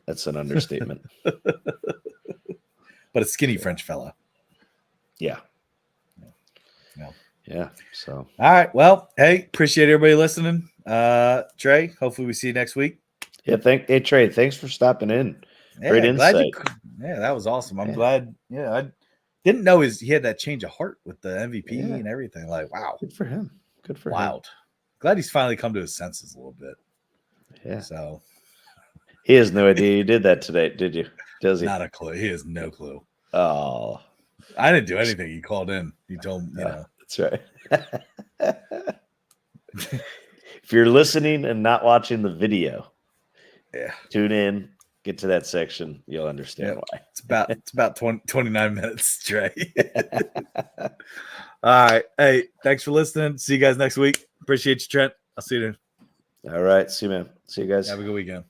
that's an understatement. But a skinny French fella. Yeah. Yeah. So, all right. Well, hey, appreciate everybody listening. Trey, hopefully we see you next week. Yeah. Hey, Trey, thanks for stopping in. Yeah, great insight. That was awesome. I'm glad. Yeah, I didn't know he had that change of heart with the MVP and everything. Like, wow, good for him. Wild. Glad he's finally come to his senses a little bit. Yeah. So he has no idea you did that today, did you? Does he? Not a clue. He has no clue. Oh, I didn't do anything. He called in. He told me. That's right. If you're listening and not watching the video, tune in. Get to that section. You'll understand why. It's about 29 minutes, Trey. All right. Hey, thanks for listening. See you guys next week. Appreciate you, Trent. I'll see you then. All right. See you, man. See you guys. Have a good weekend.